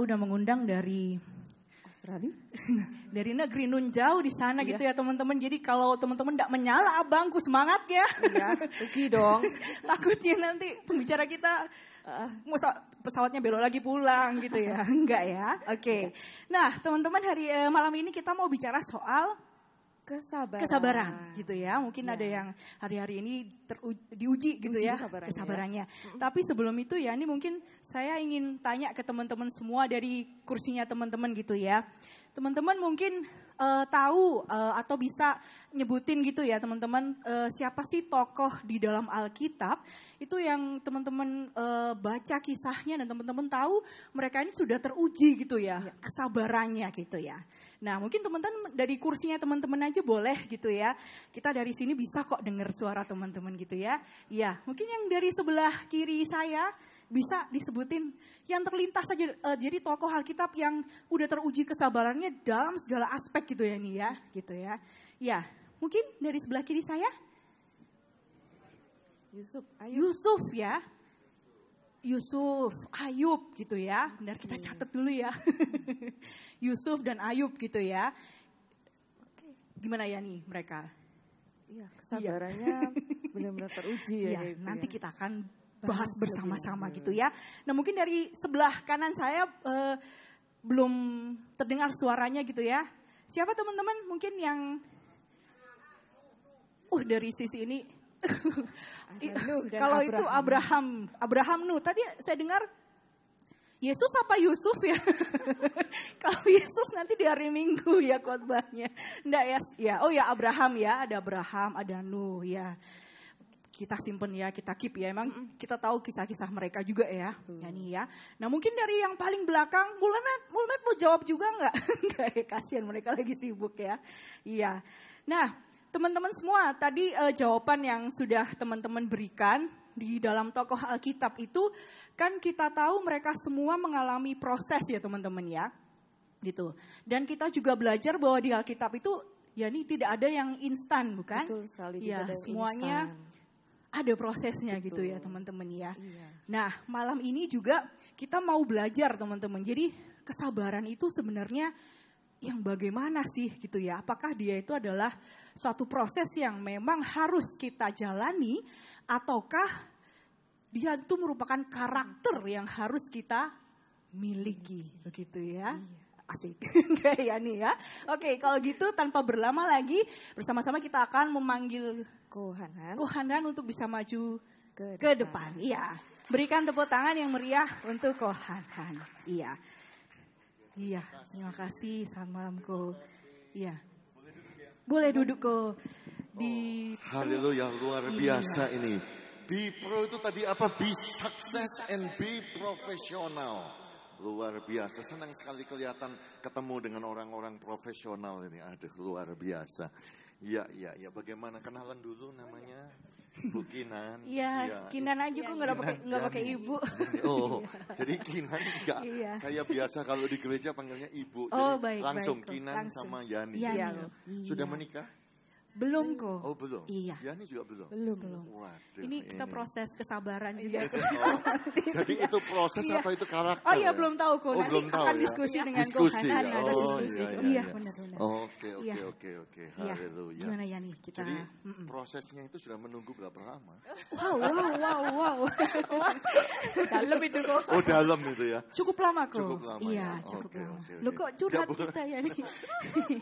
udah mengundang dari Australia, dari negeri nun jauh di sana gitu ya teman-teman. Jadi kalau teman-teman enggak menyala abangku, semangat ya. Iya, pergi dong. Takutnya nanti pembicara kita pesawatnya belok lagi pulang gitu ya. Enggak ya. Oke. Nah, teman-teman malam ini kita mau bicara soal kesabaran gitu ya. Mungkin ada yang hari-hari ini diuji gitu ya kesabarannya. Tapi sebelum itu ya, ini mungkin saya ingin tanya ke teman-teman semua dari kursinya teman-teman gitu ya. Teman-teman mungkin tahu atau bisa nyebutin gitu ya teman-teman, siapa sih tokoh di dalam Alkitab itu yang teman-teman baca kisahnya dan teman-teman tahu mereka ini sudah teruji gitu ya kesabarannya gitu ya. Nah, mungkin teman-teman dari kursinya teman-teman aja boleh gitu ya. Kita dari sini bisa kok dengar suara teman-teman gitu ya. Ya, mungkin yang dari sebelah kiri saya bisa disebutin yang terlintas saja. Jadi tokoh Alkitab yang udah teruji kesabarannya dalam segala aspek gitu ya nih ya, gitu ya. Ya, mungkin dari sebelah kiri saya Yusuf ya. Yusuf, Ayub gitu ya. Bentar kita catat dulu ya. Yusuf dan Ayub gitu ya. Gimana ya nih mereka? Iya, kesabarannya benar-benar teruji ya. Nanti kita akan bahas bersama-sama gitu ya. Nah, mungkin dari sebelah kanan saya belum terdengar suaranya gitu ya. Siapa teman-teman mungkin yang dari sisi ini? Kalau itu Abraham Nuh. Tadi saya dengar Yesus apa Yusuf ya? Kalau Yesus nanti di hari Minggu ya khotbahnya. Enggak ya? Oh ya Abraham ya, ada Abraham, ada Nuh ya. Kita simpen ya, kita keep ya. Emang kita tahu kisah-kisah mereka juga ya. Nih ya. Nah mungkin dari yang paling belakang, Mulmet mau jawab juga enggak? Enggak ya, kasihan mereka lagi sibuk ya. Iya. Nah, teman-teman semua, tadi jawaban yang sudah teman-teman berikan di dalam tokoh Alkitab itu kan kita tahu mereka semua mengalami proses ya teman-teman ya. Gitu. Dan kita juga belajar bahwa di Alkitab itu ya ini tidak ada yang instan bukan? Betul sekali. Ya, semuanya ada prosesnya gitu ya teman-teman ya. Iya. Nah, malam ini juga kita mau belajar teman-teman. Jadi kesabaran itu sebenarnya yang bagaimana sih gitu ya. Apakah dia itu adalah suatu proses yang memang harus kita jalani ataukah dia itu merupakan karakter yang harus kita miliki begitu ya. Asik. Kayak nih ya. Oke, kalau gitu tanpa berlama lagi bersama-sama kita akan memanggil Kohanan untuk bisa maju ke depan. Iya. Berikan tepuk tangan yang meriah untuk Kohanan. Iya. Iya, terima kasih. Selamat malam Ko. Iya. Boleh duduk Ko. Haleluya, luar biasa ini. Be pro itu tadi apa? Be success and be profesional. Luar biasa, senang sekali kelihatan ketemu dengan orang-orang profesional ini. Aduh, luar biasa. Iya. Bagaimana kenalan dulu namanya? Bu Kinan. Iya, Kinan aja kok nggak pakai ibu. Oh, jadi Kinan enggak. Iya. Saya biasa kalau di gereja panggilnya ibu. Oh, jadi baik, langsung baik, Kinan sama Yani. Iya. Sudah menikah? Belum kok. Oh belum? Iya. Yani juga belum? Belum. Waduh, ini kita proses kesabaran juga. Jadi itu proses atau itu karakter? Oh iya belum tahu kok. Nanti akan diskusi dengan Kohanan. Iya benar-benar. Oke. Haleluya. Gimana Yani kita? Jadi prosesnya itu sudah menunggu berapa lama? Wow. Dalam itu kok. Oh dalam itu ya? Cukup lama kok. Cukup lama. Iya cukup lama. Lo kok curhat kita ya nih?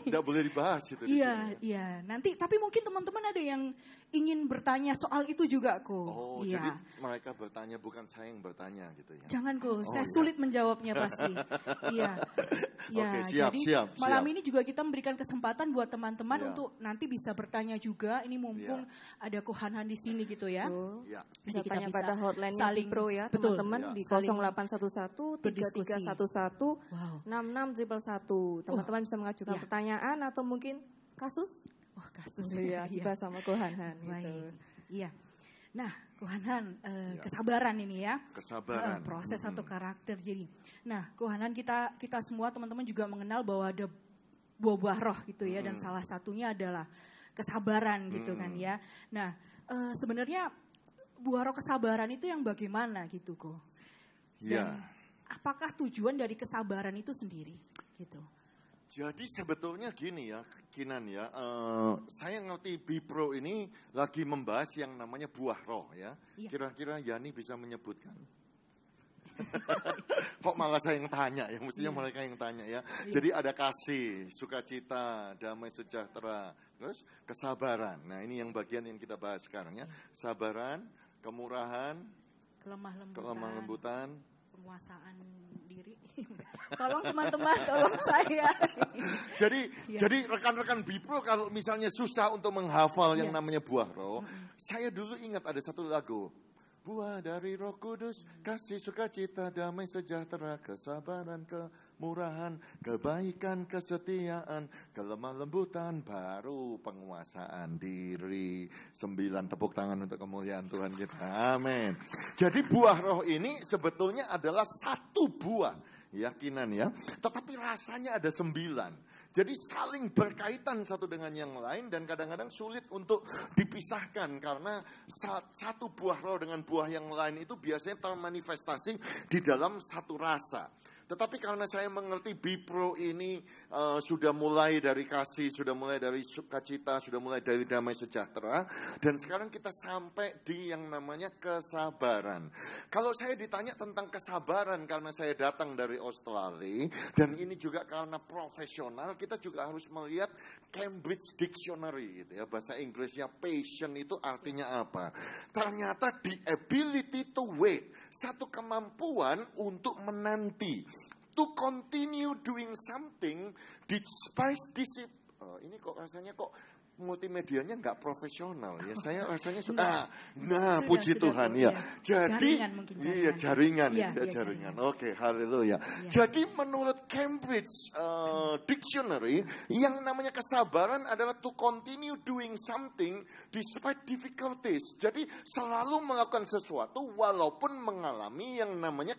Tidak boleh dibahas itu. Iya. Nanti tapi mungkin teman-teman ada yang ingin bertanya soal itu juga kok. Oh, jadi mereka bertanya bukan saya yang bertanya gitu ya. Jangan kok, saya sulit menjawabnya pasti. Iya. Oke, siap. Malam ini juga kita memberikan kesempatan buat teman-teman untuk nanti bisa bertanya juga. Ini mumpung ada Kohanan di sini gitu ya. Iya. Jadi kita bisa pada hotline-nya saling pro ya teman-teman di 0811 3311 66 111. Teman-teman bisa mengajukan pertanyaan atau mungkin kasus. Kasus ya, Hibah sama Kohanan gitu. Iya. Nah, Kohanan kesabaran ini ya. Kesabaran. Proses atau karakter jadi. Nah, Kohanan kita semua teman-teman juga mengenal bahwa ada buah-buah roh gitu ya dan salah satunya adalah kesabaran gitu kan ya. Nah, sebenarnya buah roh kesabaran itu yang bagaimana gitu kok. Iya. apakah tujuan dari kesabaran itu sendiri gitu. Jadi sebetulnya gini ya, Kinan ya, saya ngerti Bipro ini lagi membahas yang namanya buah roh ya. Kira-kira Yani bisa menyebutkan? Kok malah saya yang tanya ya, mestinya mereka yang tanya ya. Jadi ada kasih, sukacita, damai sejahtera, terus kesabaran. Nah ini yang bagian yang kita bahas sekarang ya. Sabaran, kemurahan, kelemah lembutan, penguasaan diri. Tolong teman-teman, tolong saya. Jadi rekan-rekan Bipro kalau misalnya susah untuk menghafal yang namanya buah roh, saya dulu ingat ada satu lagu. Buah dari Roh Kudus, kasih, sukacita, damai sejahtera, kesabaran, kemurahan, kebaikan, kesetiaan, kelemah lembutan, baru penguasaan diri. 9 tepuk tangan untuk kemuliaan Tuhan kita. Amin. Jadi buah roh ini sebetulnya adalah satu buah, yakinan ya. Tetapi rasanya ada 9. Jadi saling berkaitan satu dengan yang lain dan kadang-kadang sulit untuk dipisahkan karena satu buah roh dengan buah yang lain itu biasanya termanifestasi di dalam satu rasa. Tetapi karena saya mengerti Bipro ini sudah mulai dari kasih, sudah mulai dari sukacita, sudah mulai dari damai sejahtera. Dan sekarang kita sampai di yang namanya kesabaran. Kalau saya ditanya tentang kesabaran karena saya datang dari Australia. Dan ini juga karena profesional, kita juga harus melihat Cambridge Dictionary. Gitu ya. Bahasa Inggrisnya patient itu artinya apa? Ternyata the ability to wait. Satu kemampuan untuk menanti. To continue doing something despite ini kok rasanya kok multimedianya nggak profesional ya. Saya rasanya suka. Nah, puji Tuhan ya. Jadi jaringan. Oke, haleluya. Jadi menurut Cambridge Dictionary yang namanya kesabaran adalah to continue doing something despite difficulties. Jadi selalu melakukan sesuatu walaupun mengalami yang namanya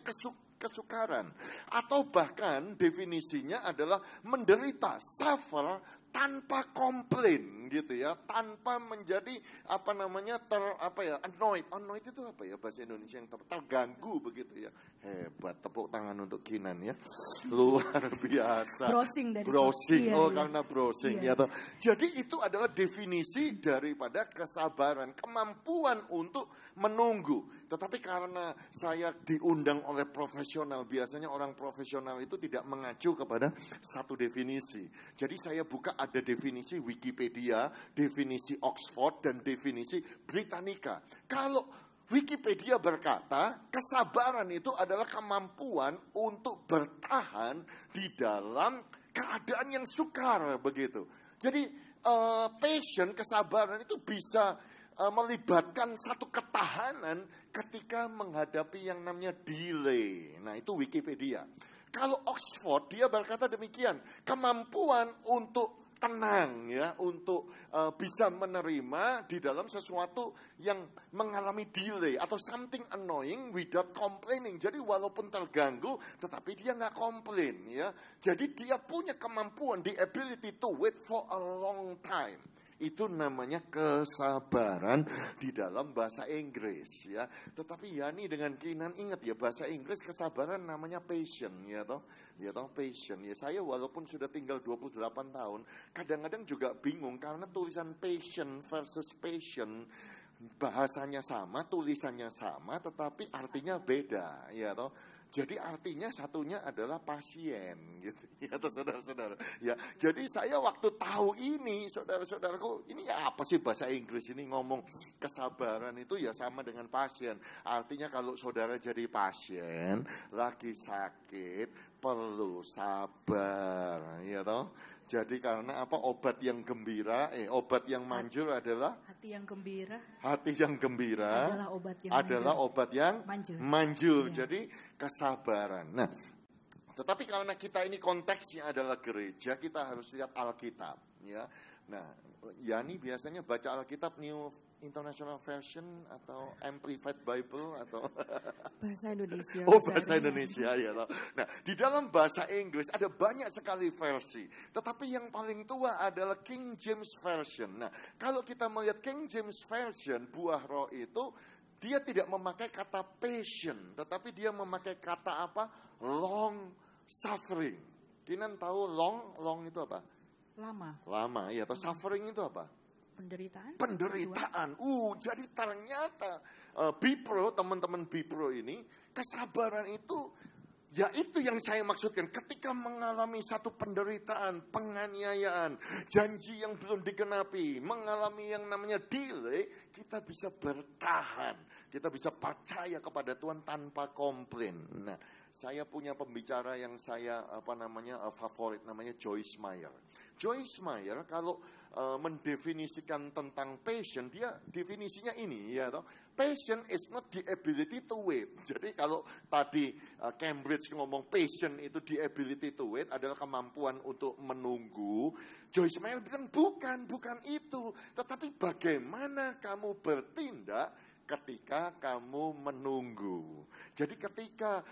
kesukaran. Atau bahkan definisinya adalah menderita, suffer tanpa komplain gitu ya, tanpa menjadi annoyed itu apa ya bahasa Indonesia yang terganggu begitu ya. Hebat, tepuk tangan untuk Kinan ya, luar biasa. Browsing karena browsing ya toh. Jadi itu adalah definisi daripada kesabaran, kemampuan untuk menunggu. Tetapi karena saya diundang oleh profesional, biasanya orang profesional itu tidak mengacu kepada satu definisi. Jadi saya buka ada definisi Wikipedia, definisi Oxford, dan definisi Britannica. Kalau Wikipedia berkata, kesabaran itu adalah kemampuan untuk bertahan di dalam keadaan yang sukar, begitu. Jadi passion, kesabaran itu bisa melibatkan satu ketahanan ketika menghadapi yang namanya delay. Nah, itu Wikipedia. Kalau Oxford, dia berkata demikian, kemampuan untuk tenang ya, untuk bisa menerima di dalam sesuatu yang mengalami delay atau something annoying without complaining. Jadi walaupun terganggu, tetapi dia nggak komplain ya. Jadi dia punya kemampuan, the ability to wait for a long time. Itu namanya kesabaran di dalam bahasa Inggris ya. Tetapi Yani dengan Kinan ingat ya, bahasa Inggris kesabaran namanya passion ya toh. Ya toh, passion. Ya saya walaupun sudah tinggal 28 tahun, kadang-kadang juga bingung karena tulisan passion versus passion bahasanya sama, tulisannya sama, tetapi artinya beda ya toh. Jadi artinya satunya adalah pasien gitu ya, saudara-saudara. Ya, jadi saya waktu tahu ini, saudara-saudaraku, ini ya apa sih bahasa Inggris ini ngomong kesabaran itu ya sama dengan pasien. Artinya kalau saudara jadi pasien, lagi sakit, perlu sabar, ya toh. Jadi karena apa? Obat yang gembira, obat yang manjur adalah hati yang gembira. Hati yang gembira adalah obat yang manjur. Ya. Jadi kesabaran. Nah, tetapi karena kita ini konteksnya adalah gereja, kita harus lihat Alkitab, ya. Nah, Yani biasanya baca Alkitab New International Version atau Amplified Bible atau bahasa Indonesia. Oh, bahasa Indonesia ya. Nah, di dalam bahasa Inggris ada banyak sekali versi, tetapi yang paling tua adalah King James Version. Nah, kalau kita melihat King James Version, buah roh itu dia tidak memakai kata passion, tetapi dia memakai kata apa? long suffering. Kinan tahu long itu apa? Lama, ya. Atau suffering itu apa? Penderitaan. Jadi ternyata Bipro, teman-teman Bipro ini, kesabaran itu, ya itu yang saya maksudkan. Ketika mengalami satu penderitaan, penganiayaan, janji yang belum digenapi, mengalami yang namanya delay, kita bisa bertahan. Kita bisa percaya kepada Tuhan tanpa komplain. Nah, saya punya pembicara yang saya favorit, namanya Joyce Meyer. Joyce Meyer kalau mendefinisikan tentang passion, dia definisinya ini, ya toh. Passion is not the ability to wait. Jadi kalau tadi Cambridge ngomong passion itu the ability to wait adalah kemampuan untuk menunggu, Joyce Meyer bilang bukan itu, tetapi bagaimana kamu bertindak ketika kamu menunggu. Jadi ketika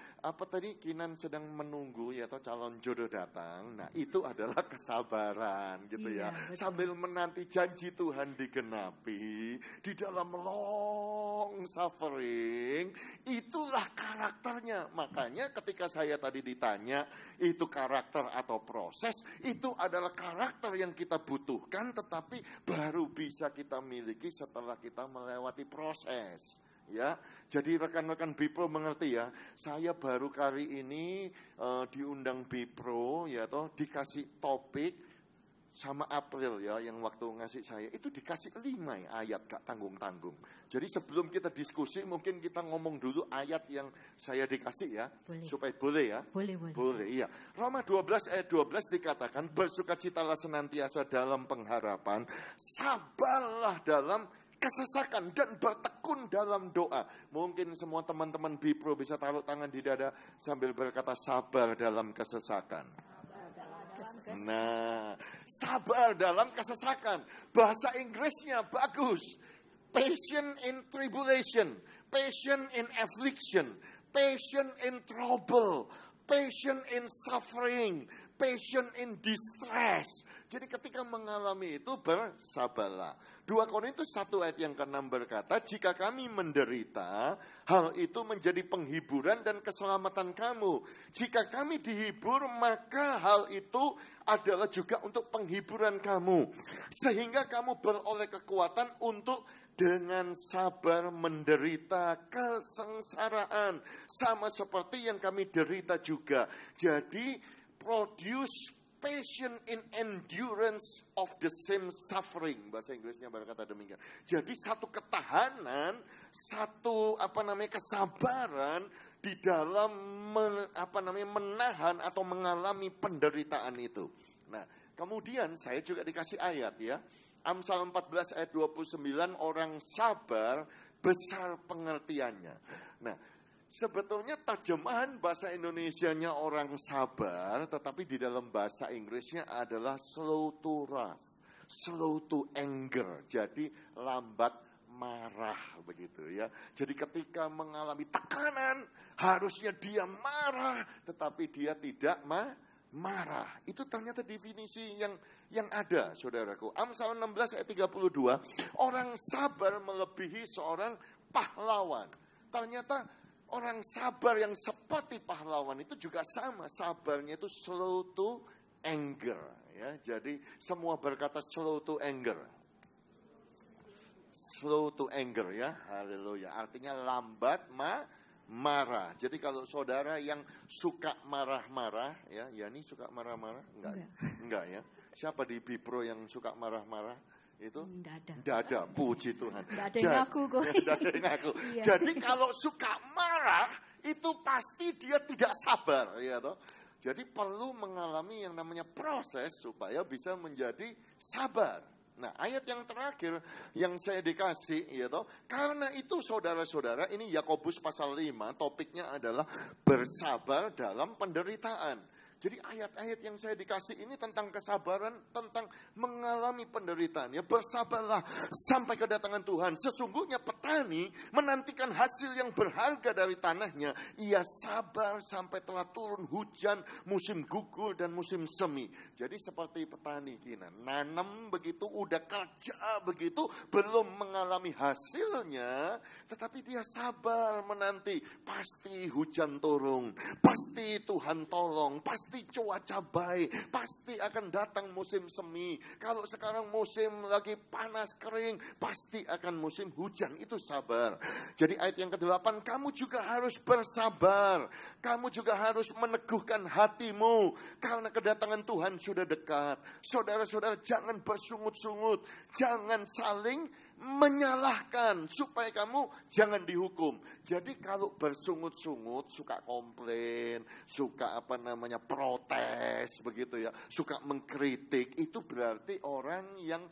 Kinan sedang menunggu, ya atau calon jodoh datang, nah itu adalah kesabaran gitu ya. Sambil menanti janji Tuhan digenapi di dalam long suffering, itulah karakternya. Makanya ketika saya tadi ditanya itu karakter atau proses, itu adalah karakter yang kita butuhkan, tetapi baru bisa kita miliki setelah kita melewati proses. Ya, jadi rekan-rekan Bipro mengerti ya. Saya baru kali ini diundang Bipro, ya toh, dikasih topik sama April ya, yang waktu ngasih saya itu dikasih 5 ayat, gak tanggung-tanggung. Jadi sebelum kita diskusi mungkin kita ngomong dulu ayat yang saya dikasih ya, supaya boleh ya. Boleh iya. Roma 12 ayat 12 dikatakan, bersukacitalah senantiasa dalam pengharapan, sabarlah dalam kesesakan dan bertekun dalam doa. Mungkin semua teman-teman Bipro bisa taruh tangan di dada sambil berkata sabar dalam kesesakan. Nah, sabar dalam kesesakan. Bahasa Inggrisnya bagus. Patient in tribulation, patient in affliction, patient in trouble, patient in suffering, patient in distress. Jadi ketika mengalami itu bersabarlah. 2 Korintus 1 ayat yang ke-6 berkata, jika kami menderita, hal itu menjadi penghiburan dan keselamatan kamu. Jika kami dihibur, maka hal itu adalah juga untuk penghiburan kamu. Sehingga kamu beroleh kekuatan untuk dengan sabar menderita kesengsaraan. Sama seperti yang kami derita juga. Jadi, produce passion in endurance of the same suffering. Bahasa Inggrisnya berkata demikian. Jadi satu ketahanan, satu kesabaran di dalam menahan atau mengalami penderitaan itu. Nah, kemudian saya juga dikasih ayat ya. Amsal 14 ayat 29, orang sabar besar pengertiannya. Nah, sebetulnya terjemahan bahasa Indonesianya orang sabar, tetapi di dalam bahasa Inggrisnya adalah slow to wrath, slow to anger. Jadi lambat marah begitu ya. Jadi ketika mengalami tekanan, harusnya dia marah, tetapi dia tidak marah. Itu ternyata definisi yang ada, saudaraku. Amsal 16 ayat 32, orang sabar melebihi seorang pahlawan. Ternyata orang sabar yang seperti pahlawan itu juga sama, sabarnya itu slow to anger ya. Jadi semua berkata slow to anger. Slow to anger ya. Haleluya. Artinya lambat marah. Jadi kalau saudara yang suka marah-marah ya, Yani suka marah-marah? Enggak ya. Siapa di Bipro yang suka marah-marah? Itu tidak ada, puji Tuhan. Tidak ada yang ngaku kok. Iya. Jadi kalau suka marah itu pasti dia tidak sabar, ya toh. Jadi perlu mengalami yang namanya proses supaya bisa menjadi sabar. Nah, ayat yang terakhir yang saya dikasih, ya toh. Karena itu saudara-saudara, ini Yakobus pasal 5, topiknya adalah bersabar dalam penderitaan. Jadi ayat-ayat yang saya dikasih ini tentang kesabaran, tentang mengalami penderitaan. Ya, bersabarlah sampai kedatangan Tuhan. Sesungguhnya petani menantikan hasil yang berharga dari tanahnya. Ia sabar sampai telah turun hujan, musim gugur dan musim semi. Jadi seperti petani Kinan, nanam begitu, udah kerja begitu, belum mengalami hasilnya, tetapi dia sabar menanti. Pasti hujan turun, pasti Tuhan tolong, pasti cuaca baik, pasti akan datang musim semi. Kalau sekarang musim lagi panas kering, pasti akan musim hujan. Itu sabar. Jadi ayat yang ke-8, kamu juga harus bersabar. Kamu juga harus meneguhkan hatimu, karena kedatangan Tuhan sudah dekat. Saudara-saudara, jangan bersungut-sungut, jangan saling menyalahkan supaya kamu jangan dihukum. Jadi kalau bersungut-sungut, suka komplain, suka protes begitu ya, suka mengkritik, itu berarti orang yang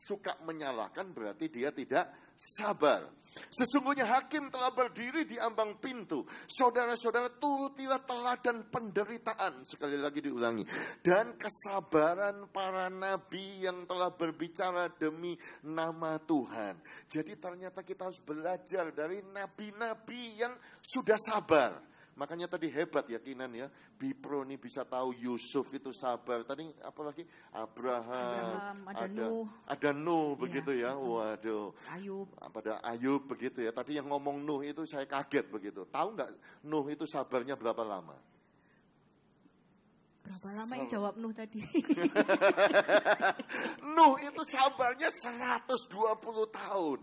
suka menyalahkan, berarti dia tidak sabar. Sesungguhnya hakim telah berdiri di ambang pintu. Saudara-saudara, turutilah teladan penderitaan. Sekali lagi diulangi. Dan kesabaran para nabi yang telah berbicara demi nama Tuhan. Jadi ternyata kita harus belajar dari nabi-nabi yang sudah sabar. Makanya tadi hebat ya Kinan ya. Bipro ini bisa tahu Yusuf itu sabar. Tadi apalagi Abraham, ada Nuh begitu ya. Waduh. Ayub. Pada Ayub begitu ya. Tadi yang ngomong Nuh itu saya kaget begitu. Tahu nggak Nuh itu sabarnya berapa lama? Berapa lama yang jawab Nuh tadi? Nuh itu sabarnya 120 tahun.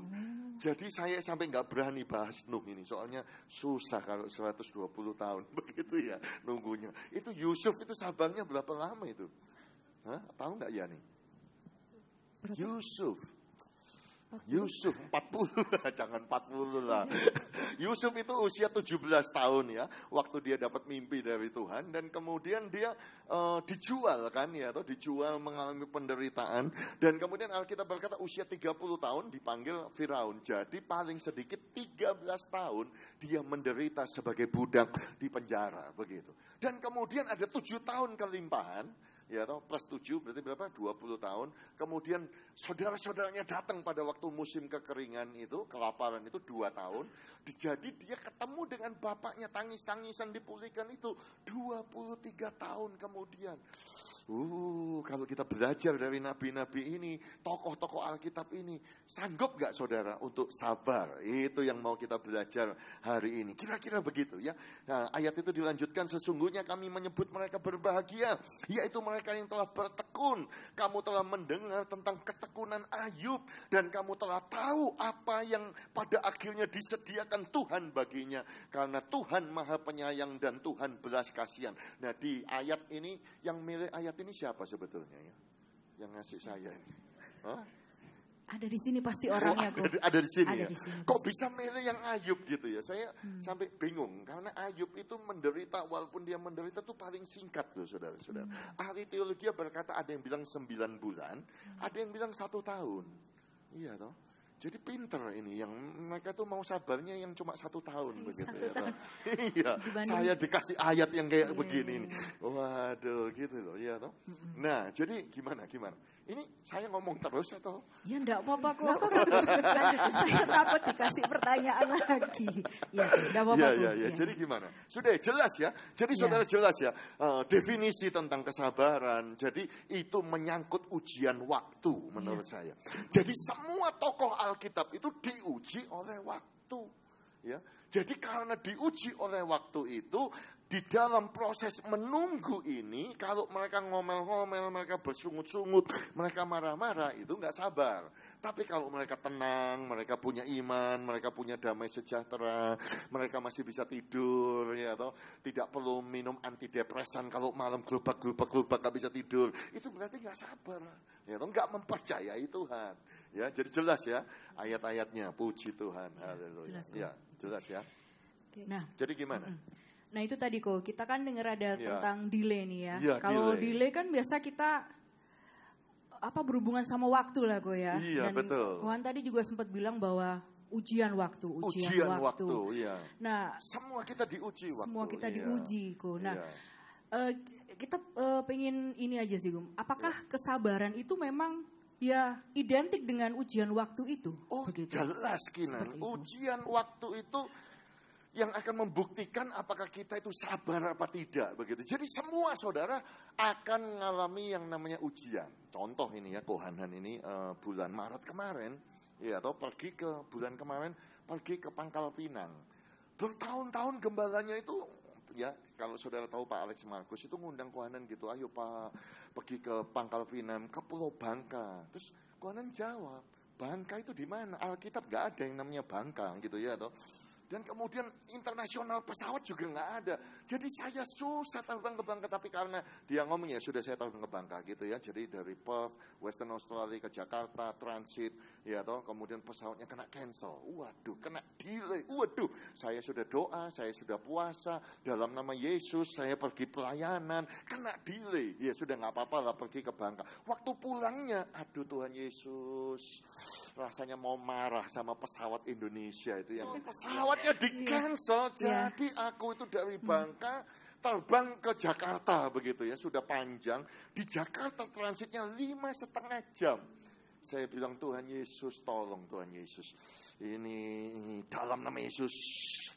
Jadi saya sampai nggak berani bahas Nuh ini. Soalnya susah kalau 120 tahun. Begitu ya nunggunya. Itu Yusuf itu sabarnya berapa lama itu? Hah? Tahu nggak ya nih? Yusuf 40, jangan 40 lah. Yusuf itu usia 17 tahun ya, waktu dia dapat mimpi dari Tuhan, dan kemudian dia dijual kan ya, atau dijual mengalami penderitaan, dan kemudian Alkitab berkata usia 30 tahun dipanggil Firaun. Jadi paling sedikit 13 tahun dia menderita sebagai budak di penjara begitu. Dan kemudian ada 7 tahun kelimpahan. Ya, plus 7 berarti berapa? 20 tahun. Kemudian saudara-saudaranya datang pada waktu musim kekeringan itu, kelaparan itu 2 tahun. Jadi dia ketemu dengan bapaknya, tangis-tangisan dipulihkan itu 23 tahun kemudian. Kalau kita belajar dari nabi-nabi ini, tokoh-tokoh Alkitab ini, sanggup gak saudara untuk sabar? Itu yang mau kita belajar hari ini. Kira-kira begitu ya. Nah, ayat itu dilanjutkan, sesungguhnya kami menyebut mereka berbahagia, yaitu mereka yang telah bertekun. Kamu telah mendengar tentang ketekunan Ayub, dan kamu telah tahu apa yang pada akhirnya disediakan Tuhan baginya. Karena Tuhan Maha Penyayang dan Tuhan belas kasihan. Nah, di ayat ini, yang milih ayat ini siapa sebetulnya ya? Yang ngasih saya ini? Hah? Ada di sini pasti orangnya kok. Ada di sini ya. Di sini. Kok bisa milih yang Ayub gitu ya? Saya sampai bingung karena Ayub itu menderita, walaupun dia menderita tuh paling singkat loh saudara-saudara. Ahli teologi berkata ada yang bilang 9 bulan, ada yang bilang 1 tahun. Iya toh. Jadi pinter ini, yang mereka tuh mau sabarnya yang cuma 1 tahun begitu ya. Iya, saya dikasih ayat yang kayak begini. Waduh, gitu loh, ya toh. Nah, jadi gimana? Ini saya ngomong terus atau? Ya enggak apa-apa kok. Saya takut dikasih pertanyaan lagi. Ya, enggak apa-apa. Ya. Jadi gimana? Sudah jelas ya. Jadi saudara jelas ya, definisi tentang kesabaran. Jadi itu menyangkut ujian waktu menurut saya. Jadi semua tokoh Alkitab itu diuji oleh waktu. Ya. Jadi karena diuji oleh waktu itu, di dalam proses menunggu ini, kalau mereka ngomel-ngomel, mereka bersungut-sungut, mereka marah-marah, itu nggak sabar. Tapi kalau mereka tenang, mereka punya iman, mereka punya damai sejahtera, mereka masih bisa tidur, ya toh, tidak perlu minum antidepresan kalau malam gelubak nggak bisa tidur, itu berarti nggak sabar, ya toh, nggak mempercayai Tuhan. Ya, jadi jelas ya ayat-ayatnya, puji Tuhan, haleluya. Ya, jelas ya. Nah, jadi gimana? Nah itu tadi kok, kita kan dengar ada tentang delay nih ya. Kalau delay kan biasa kita berhubungan sama waktu lah kok ya. Iya, dan betul. Tuhan tadi juga sempat bilang bahwa ujian waktu. Iya. Nah, semua kita diuji waktu. Semua kita diuji kok. Nah, kita pengen ini aja sih, Gum. Apakah kesabaran itu memang ya identik dengan ujian waktu itu? Oh, begitu? Jelas, Kinan. Ujian waktu itu yang akan membuktikan apakah kita itu sabar apa tidak, begitu. Jadi semua saudara akan mengalami yang namanya ujian. Contoh ini ya, Kohanan ini bulan Maret kemarin, ya, atau pergi ke bulan kemarin, pergi ke Pangkal Pinang. Bertahun-tahun gembalanya itu, ya, kalau saudara tahu Pak Alex Markus itu ngundang Kohanan gitu, ayo Pak, pergi ke Pangkal Pinang, ke Pulau Bangka. Terus Kohanan jawab, Bangka itu di mana? Alkitab nggak ada yang namanya Bangka, gitu ya, atau dan kemudian internasional pesawat juga nggak ada. Jadi saya susah terbang ke Bangka, tapi karena dia ngomong ya sudah saya terbang ke Bangka gitu ya. Jadi dari Perth, Western Australia ke Jakarta, transit, ya toh, kemudian pesawatnya kena cancel. Waduh, kena delay. Waduh, saya sudah doa, saya sudah puasa, dalam nama Yesus saya pergi pelayanan, kena delay. Ya sudah nggak apa-apa lah pergi ke Bangka. Waktu pulangnya, aduh Tuhan Yesus, rasanya mau marah sama pesawat Indonesia itu yang pesawatnya di cancel. Jadi aku itu dari Bangka terbang ke Jakarta begitu ya, sudah panjang. Di Jakarta transitnya 5,5 jam. Saya bilang Tuhan Yesus, tolong Tuhan Yesus, ini dalam nama Yesus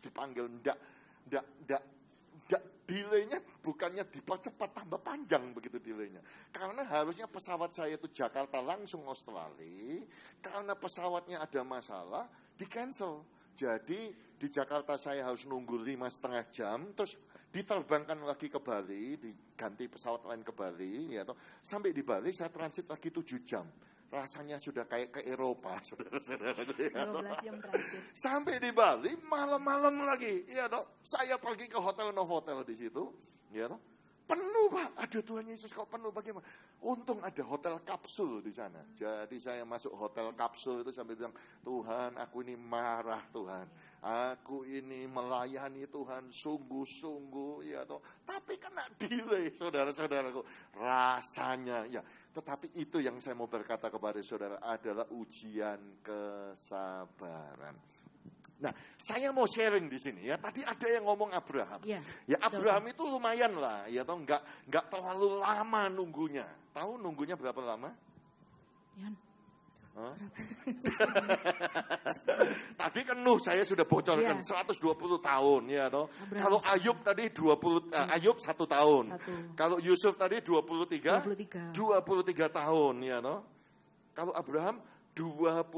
dipanggil, ndak delaynya bukannya dipercepat, tambah panjang begitu delaynya. Karena harusnya pesawat saya itu Jakarta langsung Australia, karena pesawatnya ada masalah, di cancel. Jadi di Jakarta saya harus nunggu 5,5 jam, terus diterbangkan lagi ke Bali, diganti pesawat lain ke Bali, ya toh. Sampai di Bali saya transit lagi 7 jam. Rasanya sudah kayak ke Eropa, saudara-saudara. 12 jam transit. Sampai di Bali, malam-malam lagi. Ya toh, saya pergi ke hotel Novotel di situ. Ya toh, penuh Pak. Aduh Tuhan Yesus kok penuh bagaimana? Untung ada hotel kapsul di sana. Jadi saya masuk hotel kapsul itu sampai bilang, Tuhan aku ini marah Tuhan. Aku ini melayani Tuhan sungguh-sungguh. Ya toh, tapi kena delay saudara-saudaraku. Rasanya ya. Tetapi itu yang saya mau berkata kepada saudara adalah ujian kesabaran. Nah, saya mau sharing di sini ya. Tadi ada yang ngomong Abraham. Ya Abraham itu lumayan lah, ya toh nggak terlalu lama nunggunya. Tahu nunggunya berapa lama? Tadi kan saya sudah bocorkan 120 tahun ya toh. Kalau Ayub tadi 1 tahun. Kalau Yusuf tadi 23 tahun ya toh. Kalau Abraham 25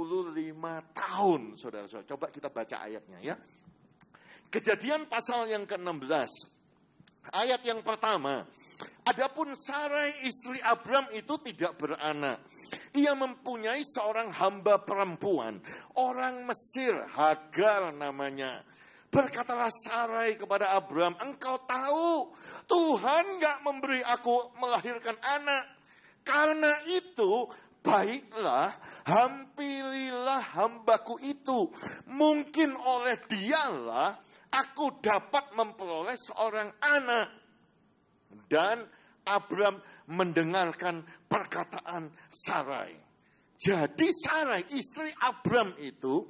tahun, saudara-saudara. Coba kita baca ayatnya ya. Kejadian pasal yang ke-16. Ayat yang pertama. Adapun Sarai istri Abram itu tidak beranak. Ia mempunyai seorang hamba perempuan, orang Mesir, Hagar namanya. Berkatalah Sarai kepada Abram, engkau tahu Tuhan gak memberi aku melahirkan anak. Karena itu baiklah, hampirilah hambaku itu. Mungkin oleh dialah aku dapat memperoleh seorang anak. Dan Abram mendengarkan perkataan Sarai. Jadi Sarai, istri Abram itu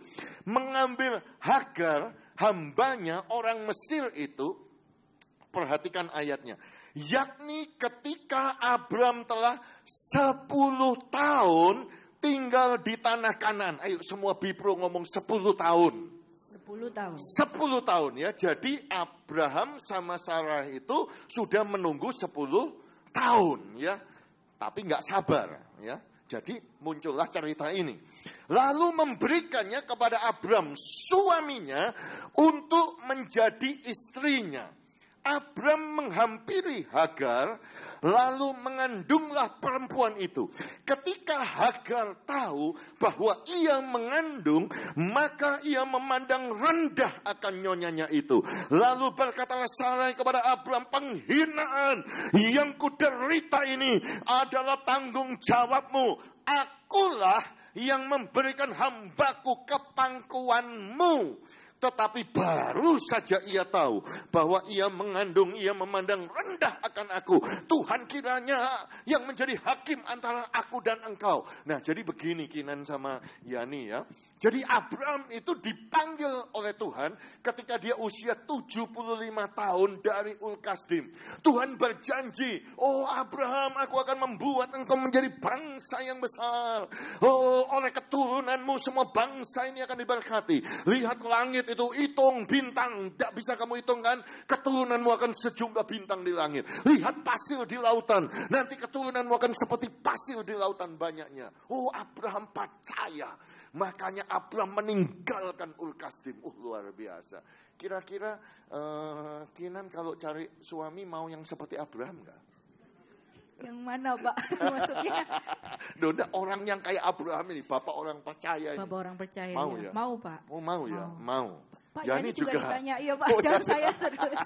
mengambil Hagar, hambanya orang Mesir itu. Perhatikan ayatnya. Yakni ketika Abram telah 10 tahun tinggal di tanah Kanaan. Ayo semua Bipro ngomong 10 tahun. 10 tahun. 10 tahun ya. Jadi Abraham sama Sarah itu sudah menunggu 10 tahun ya. Tapi nggak sabar ya. Jadi muncullah cerita ini. Lalu memberikannya kepada Abram suaminya untuk menjadi istrinya. Abram menghampiri Hagar, lalu mengandunglah perempuan itu. Ketika Hagar tahu bahwa ia mengandung, maka ia memandang rendah akan nyonyanya itu. Lalu berkatalah Sarai kepada Abram, penghinaan yang kuderita ini adalah tanggung jawabmu. Akulah yang memberikan hambaku ke pangkuanmu. Tetapi baru saja ia tahu bahwa ia mengandung, ia memandang rendah akan aku. Tuhan kiranya yang menjadi hakim antara aku dan engkau. Nah jadi begini Kinan sama Yani ya. Jadi Abraham itu dipanggil oleh Tuhan ketika dia usia 75 tahun dari Ur Kasdim. Tuhan berjanji, oh Abraham, aku akan membuat engkau menjadi bangsa yang besar. Oh, oleh keturunanmu semua bangsa ini akan diberkati. Lihat langit itu, hitung bintang, tidak bisa kamu hitung kan? Keturunanmu akan sejumlah bintang di langit. Lihat pasir di lautan, nanti keturunanmu akan seperti pasir di lautan banyaknya. Oh, Abraham percaya. Makanya Abraham meninggalkan Ur Kasdim. Luar biasa. Kira-kira Kinan kalau cari suami mau yang seperti Abraham enggak? Yang mana Pak maksudnya? Nona, orang yang kayak Abraham ini, bapak orang percaya ini. Bapak orang percaya mau ya? Ya? Mau Pak. Oh mau ya? Mau. Pak Yani juga ditanya, iya Pak, jangan saya terus.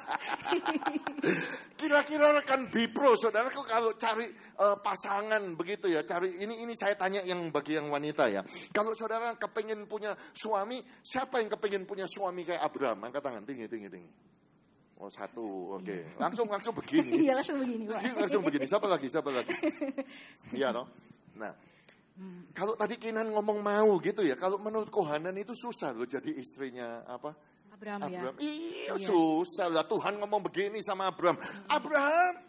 Kira-kira rekan Bipro, saudara kalau cari pasangan begitu ya, cari ini saya tanya yang bagi yang wanita ya. Kalau saudara kepengin punya suami, siapa yang kepengin punya suami kayak Abraham? Angkat tangan, tinggi. Oh satu, oke. Langsung begini. Iya langsung begini Pak. Langsung begini, siapa lagi? Iya toh. Nah. Kalau tadi Kinan ngomong mau gitu ya, kalau menurut Kohanan itu susah loh jadi istrinya apa? Abraham. Ya? Iya susah lah, Tuhan ngomong begini sama Abraham. Abraham,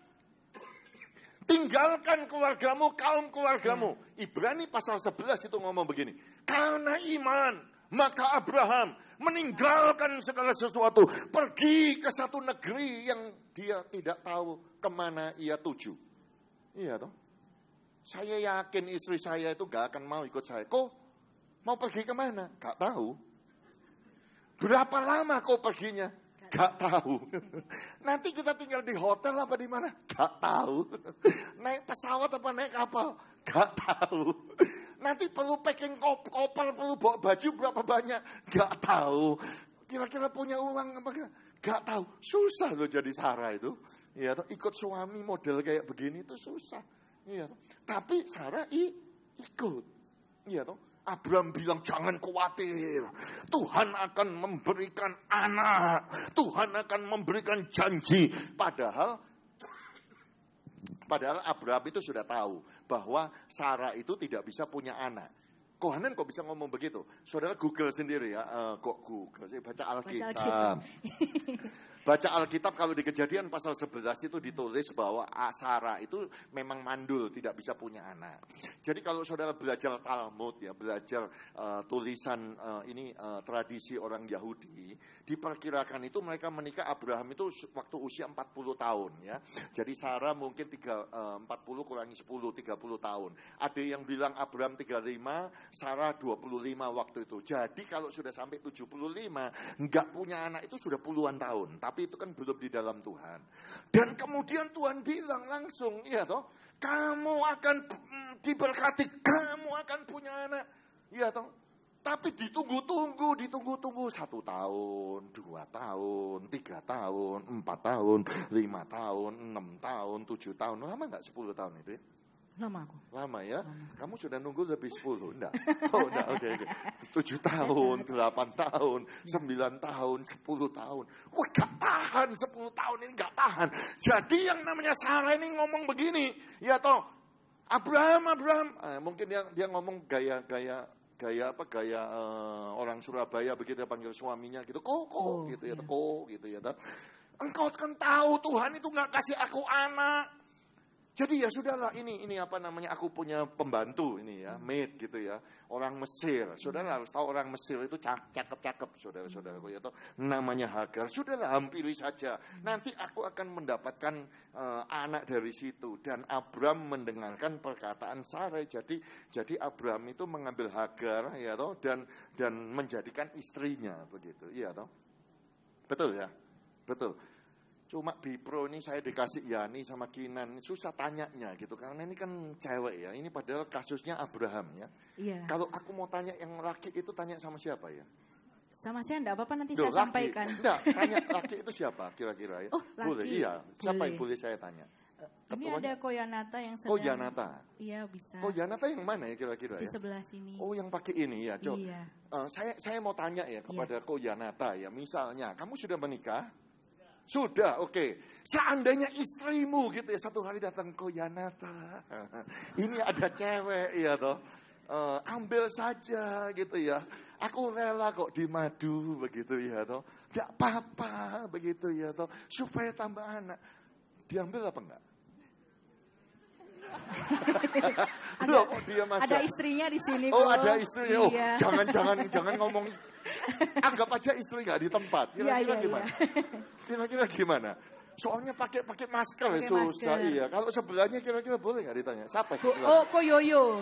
tinggalkan keluargamu, kaum keluargamu. Ibrani pasal 11 itu ngomong begini. Karena iman, maka Abraham meninggalkan segala sesuatu, pergi ke satu negeri yang dia tidak tahu kemana ia tuju. Iya toh? Saya yakin istri saya itu gak akan mau ikut saya. Kok mau pergi kemana? Gak tahu. Berapa lama kau perginya? Gak tahu. Nanti kita tinggal di hotel apa di mana? Gak tahu. Naik pesawat apa naik kapal? Gak tahu. Nanti perlu packing koper, perlu bawa baju berapa banyak? Gak tahu. Kira-kira punya uang apa? Gak tahu. Susah loh jadi Sarah itu. Ya, ikut suami model kayak begini itu susah. Iya, tapi Sarah ikut. Iya toh. Abraham bilang jangan khawatir. Tuhan akan memberikan anak. Tuhan akan memberikan janji. Padahal Abraham itu sudah tahu bahwa Sarah itu tidak bisa punya anak. Kohanan kok bisa ngomong begitu? Saudara Google sendiri ya. Kok Google? Saya baca Alkitab. Baca Alkitab kalau di Kejadian pasal 11 itu ditulis bahwa Sarah itu memang mandul, tidak bisa punya anak. Jadi kalau saudara belajar Talmud ya, belajar tulisan tradisi orang Yahudi, diperkirakan itu mereka menikah Abraham itu waktu usia 40 tahun ya. Jadi Sarah mungkin 40 kurangi 10, 30 tahun. Ada yang bilang Abraham 35, Sarah 25 waktu itu. Jadi kalau sudah sampai 75, enggak punya anak itu sudah puluhan tahun. Tapi itu kan belum di dalam Tuhan. Dan kemudian Tuhan bilang langsung, iya toh, kamu akan diberkati, kamu akan punya anak. Iya toh. Tapi ditunggu-tunggu 1 tahun, 2 tahun, 3 tahun, 4 tahun, 5 tahun, 6 tahun, 7 tahun. Lama enggak 10 tahun itu ya? Lama aku. Lama ya? Kamu sudah nunggu lebih 10, enggak? Oh, enggak, oke. 7 tahun, 8 tahun, 9 tahun, 10 tahun. Wah, gak tahan 10 tahun ini, gak tahan. Jadi yang namanya Sarah ini ngomong begini, ya toh, Abraham, mungkin dia ngomong gaya orang Surabaya begitu panggil suaminya gitu, kok gitu ya, kok gitu ya. Engkau kan tahu Tuhan itu nggak kasih aku anak. Jadi ya sudahlah, ini apa namanya, aku punya pembantu ini ya, maid gitu ya, orang Mesir. Saudara harus tahu orang Mesir itu cakep, saudara-saudaraku ya, toh namanya Hagar. Sudahlah, hampiri saja. Nanti aku akan mendapatkan anak dari situ. Dan Abraham mendengarkan perkataan Sarai. Jadi Abraham itu mengambil Hagar ya toh, dan menjadikan istrinya begitu. Iya toh. Betul ya? Betul. Cuma Bipro ini saya dikasih Yani sama Kinan, susah tanyanya gitu. Karena ini kan cewek ya, ini padahal kasusnya Abraham ya. Iya. Kalau aku mau tanya yang laki itu tanya sama siapa ya? Sama saya enggak apa-apa, nanti saya sampaikan. Enggak, tanya laki itu siapa kira-kira ya? Oh, laki. Boleh, iya. Siapa yang boleh saya tanya? Ini ada Koyanata yang sedang. Koyanata? Iya, bisa. Koyanata yang mana ya kira-kira ya? Di sebelah sini. Oh, yang pakai ini ya, Cok. Iya. Saya mau tanya ya kepada Koyanata ya. Misalnya, kamu sudah menikah? Sudah, oke. Seandainya istrimu gitu ya, satu hari datang Koyanata. Ini ada cewek ya toh. ambil saja gitu ya. Aku rela kok dimadu begitu ya toh. Tidak apa-apa begitu ya toh. Supaya tambah anak. Diambil apa enggak? Loh, ada istrinya di sini. Oh, ada istrinya. Oh, iya. jangan ngomong. Anggap aja istri nggak di tempat. Kira-kira gimana? Kira-kira gimana? Soalnya pakai masker susah. Iya. Kalau sebelahnya kira-kira boleh nggak ditanya? Siapa? Koyoyo.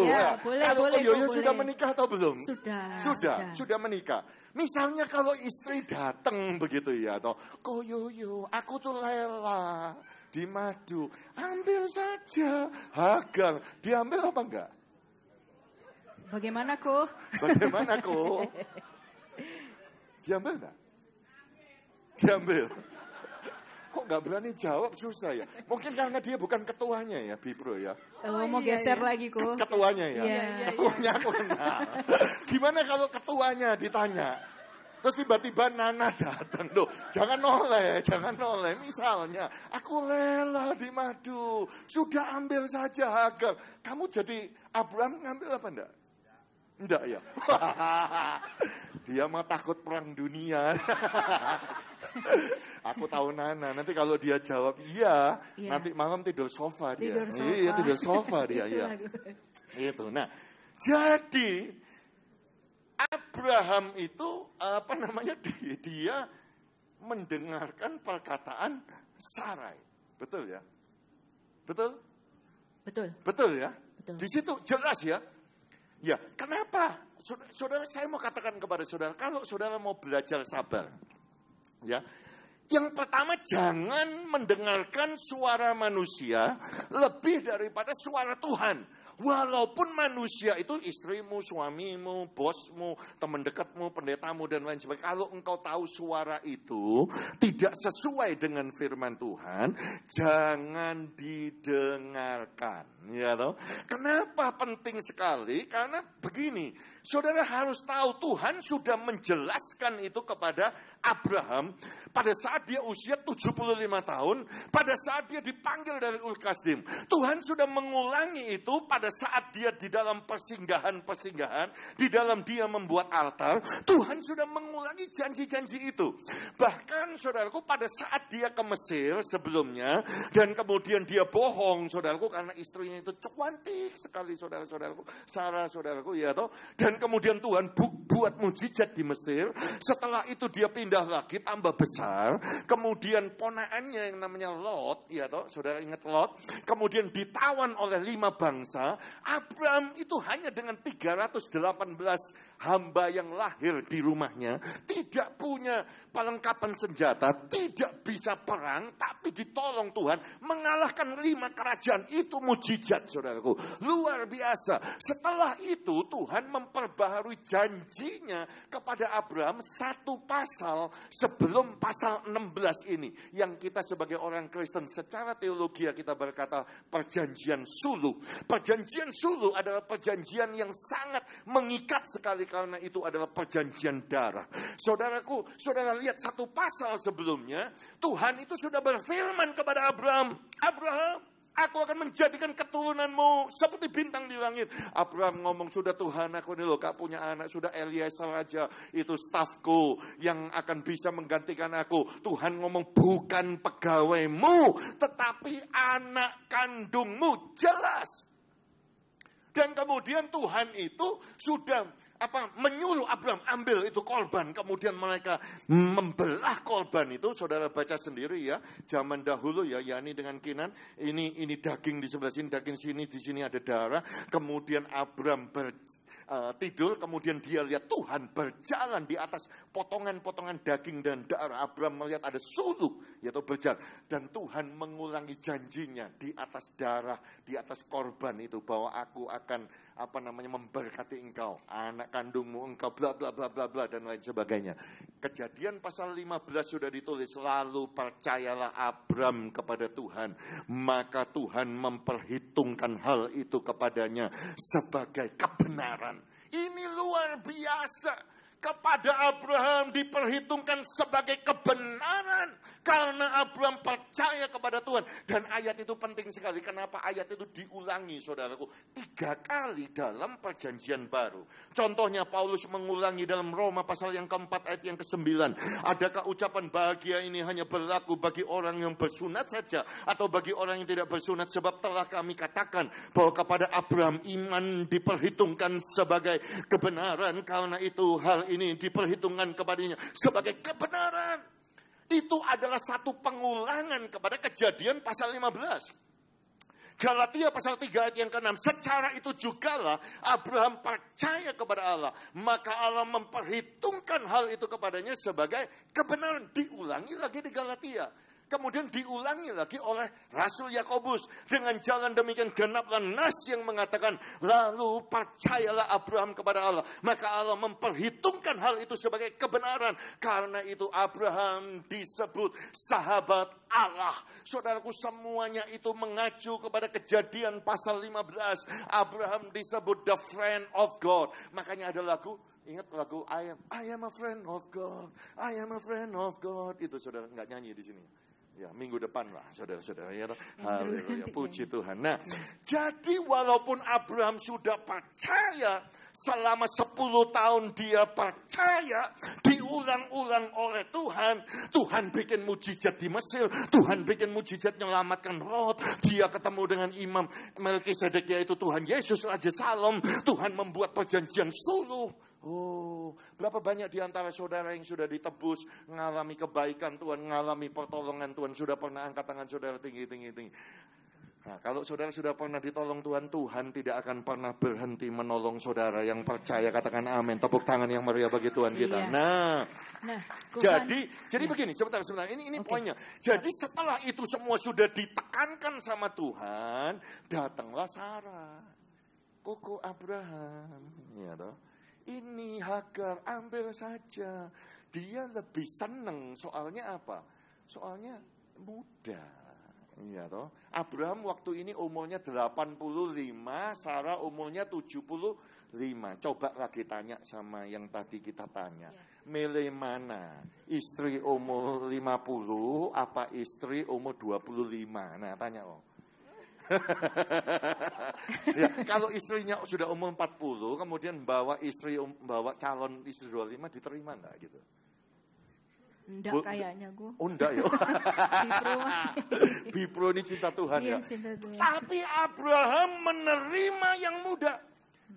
Ya, boleh, kalau boleh, Koyoyo sudah menikah atau belum? Sudah menikah. Misalnya kalau istri datang begitu ya, atau Koyoyo, aku tuh rela dimadu, ambil saja. Hagang, diambil apa enggak? Bagaimana kok? Diambil enggak? Diambil. Kok nggak berani jawab, susah ya? Mungkin karena dia bukan ketuanya ya, Bipro ya. Mau geser lagi kok. Ketuanya ya? Ketuanya aku kenal. Gimana kalau ketuanya ditanya? Terus tiba-tiba Nana datang, loh, jangan noleh. Misalnya, aku rela dimadu, sudah ambil saja Hagar. Kamu jadi Abraham ngambil apa enggak? Enggak ya? Dia mah takut perang dunia. Aku tahu Nana, nanti kalau dia jawab iya. Nanti malam tidur sofa dia. Tidur sofa dia. Itu. Nah, jadi Abraham itu dia mendengarkan perkataan Sarai. Betul ya? Betul ya? Betul. Di situ jelas ya. Ya, kenapa? Saudara, saya mau katakan kepada saudara, kalau saudara mau belajar sabar, ya, yang pertama jangan mendengarkan suara manusia lebih daripada suara Tuhan. Walaupun manusia itu istrimu, suamimu, bosmu, teman dekatmu, pendetamu, dan lain sebagainya. Kalau engkau tahu suara itu tidak sesuai dengan firman Tuhan, jangan didengarkan. Ya toh? Kenapa penting sekali? Karena begini, saudara harus tahu Tuhan sudah menjelaskan itu kepada Abraham pada saat dia usia 75 tahun, pada saat dia dipanggil dari Ur Kasdim. Tuhan sudah mengulangi itu pada saat dia di dalam persinggahan, di dalam dia membuat altar. Tuhan sudah mengulangi janji-janji itu. Bahkan saudaraku, pada saat dia ke Mesir sebelumnya, dan kemudian dia bohong saudaraku, karena istrinya itu cantik sekali saudara-saudaraku, Sarah saudaraku ya toh. Dan kemudian Tuhan buat mujizat di Mesir. Setelah itu dia pindah lagi, tambah besar. Kemudian ponakannya yang namanya Lot, ya toh, saudara ingat Lot, kemudian ditawan oleh 5 bangsa. Abraham itu hanya dengan 318 hamba yang lahir di rumahnya, tidak punya perlengkapan senjata, tidak bisa perang, tapi ditolong Tuhan mengalahkan 5 kerajaan. Itu mujizat saudaraku, luar biasa. Setelah itu Tuhan memperbaharui janjinya kepada Abraham 1 pasal sebelum pasal 16 ini, yang kita sebagai orang Kristen secara teologi kita berkata perjanjian suluh. Perjanjian suluh adalah perjanjian yang sangat mengikat sekali, karena itu adalah perjanjian darah. Saudaraku, saudara lihat 1 pasal sebelumnya, Tuhan itu sudah berfirman kepada Abraham, Abraham, aku akan menjadikan keturunanmu seperti bintang di langit. Abraham ngomong, sudah Tuhan, aku ini loh gak punya anak, sudah Eliezer aja, itu stafku yang akan bisa menggantikan aku. Tuhan ngomong, bukan pegawaimu, tetapi anak kandungmu. Jelas. Dan kemudian Tuhan itu sudah menyuruh Abraham ambil itu korban. Kemudian mereka membelah korban itu. Saudara baca sendiri ya, zaman dahulu ya, Yani dengan Kinan, ini daging di sebelah sini, daging sini, di sini ada darah. Kemudian Abraham tidur, kemudian dia lihat Tuhan berjalan di atas potongan-potongan daging dan darah. Abraham melihat ada suluh, yaitu berjalan, dan Tuhan mengulangi janjinya di atas darah, di atas korban itu, bahwa aku akan memberkati engkau, anak kandungmu, engkau bla bla bla bla bla, dan lain sebagainya. Kejadian pasal 15 sudah ditulis, lalu percayalah Abraham kepada Tuhan, maka Tuhan memperhitungkan hal itu kepadanya sebagai kebenaran. Ini luar biasa. kepada Abraham diperhitungkan sebagai kebenaran karena Abraham percaya kepada Tuhan. Dan ayat itu penting sekali. Kenapa ayat itu diulangi, saudaraku? 3 kali dalam perjanjian baru. Contohnya Paulus mengulangi dalam Roma pasal yang keempat ayat yang ke-9. Adakah ucapan bahagia ini hanya berlaku bagi orang yang bersunat saja atau bagi orang yang tidak bersunat? Sebab telah kami katakan bahwa kepada Abraham iman diperhitungkan sebagai kebenaran. Karena itu hal ini diperhitungkan kepadanya sebagai kebenaran. Itu adalah satu pengulangan kepada Kejadian pasal 15. Galatia pasal 3 ayat yang ke-6. Secara itu jugalah Abraham percaya kepada Allah. Maka Allah memperhitungkan hal itu kepadanya sebagai kebenaran. Diulangi lagi di Galatia. Kemudian diulangi lagi oleh Rasul Yakobus. Dengan jalan demikian genaplah nas yang mengatakan, lalu percayalah Abraham kepada Allah. Maka Allah memperhitungkan hal itu sebagai kebenaran. Karena itu Abraham disebut sahabat Allah. Saudaraku, semuanya itu mengacu kepada Kejadian pasal 15. Abraham disebut the friend of God. Makanya ada lagu, ingat lagu I am a friend of God. I am a friend of God. Itu saudara nggak nyanyi di sini. Ya, minggu depan lah, saudara-saudara. Ya, haleluya, puji Tuhan. Nah, jadi walaupun Abraham sudah percaya, selama 10 tahun dia percaya, diulang-ulang oleh Tuhan. Tuhan bikin mujizat di Mesir. Tuhan bikin mujizat menyelamatkan Lot. Dia ketemu dengan Imam Melkisedek, yaitu Tuhan Yesus Raja Salem. Tuhan membuat perjanjian suluh. Oh, berapa banyak di antara saudara yang sudah ditebus, mengalami kebaikan Tuhan, mengalami pertolongan Tuhan, sudah pernah angkat tangan saudara tinggi. Nah, kalau saudara sudah pernah ditolong Tuhan, Tuhan tidak akan pernah berhenti menolong saudara yang percaya. Katakan amin. Tepuk tangan yang meriah bagi Tuhan kita. Iya. Nah, jadi ya. begini, sebentar. Ini poinnya. Jadi setelah itu semua sudah ditekankan sama Tuhan, datanglah Sarah, koko Abraham, ya toh. Ini Hagar, ambil saja. Dia lebih senang, soalnya apa? Soalnya muda. Iya toh. Abraham waktu ini umurnya 85, Sarah umurnya 75. Coba lagi tanya sama yang tadi kita tanya. Milih mana? Istri umur 50 apa istri umur 25? Nah, tanya ya, kalau istrinya sudah umur 40, kemudian bawa calon istri 25, diterima enggak gitu? Enggak kayaknya gue. Oh enggak ya. Bipro ini cinta Tuhan ya. Cinta Tuhan. Tapi Abraham menerima yang muda.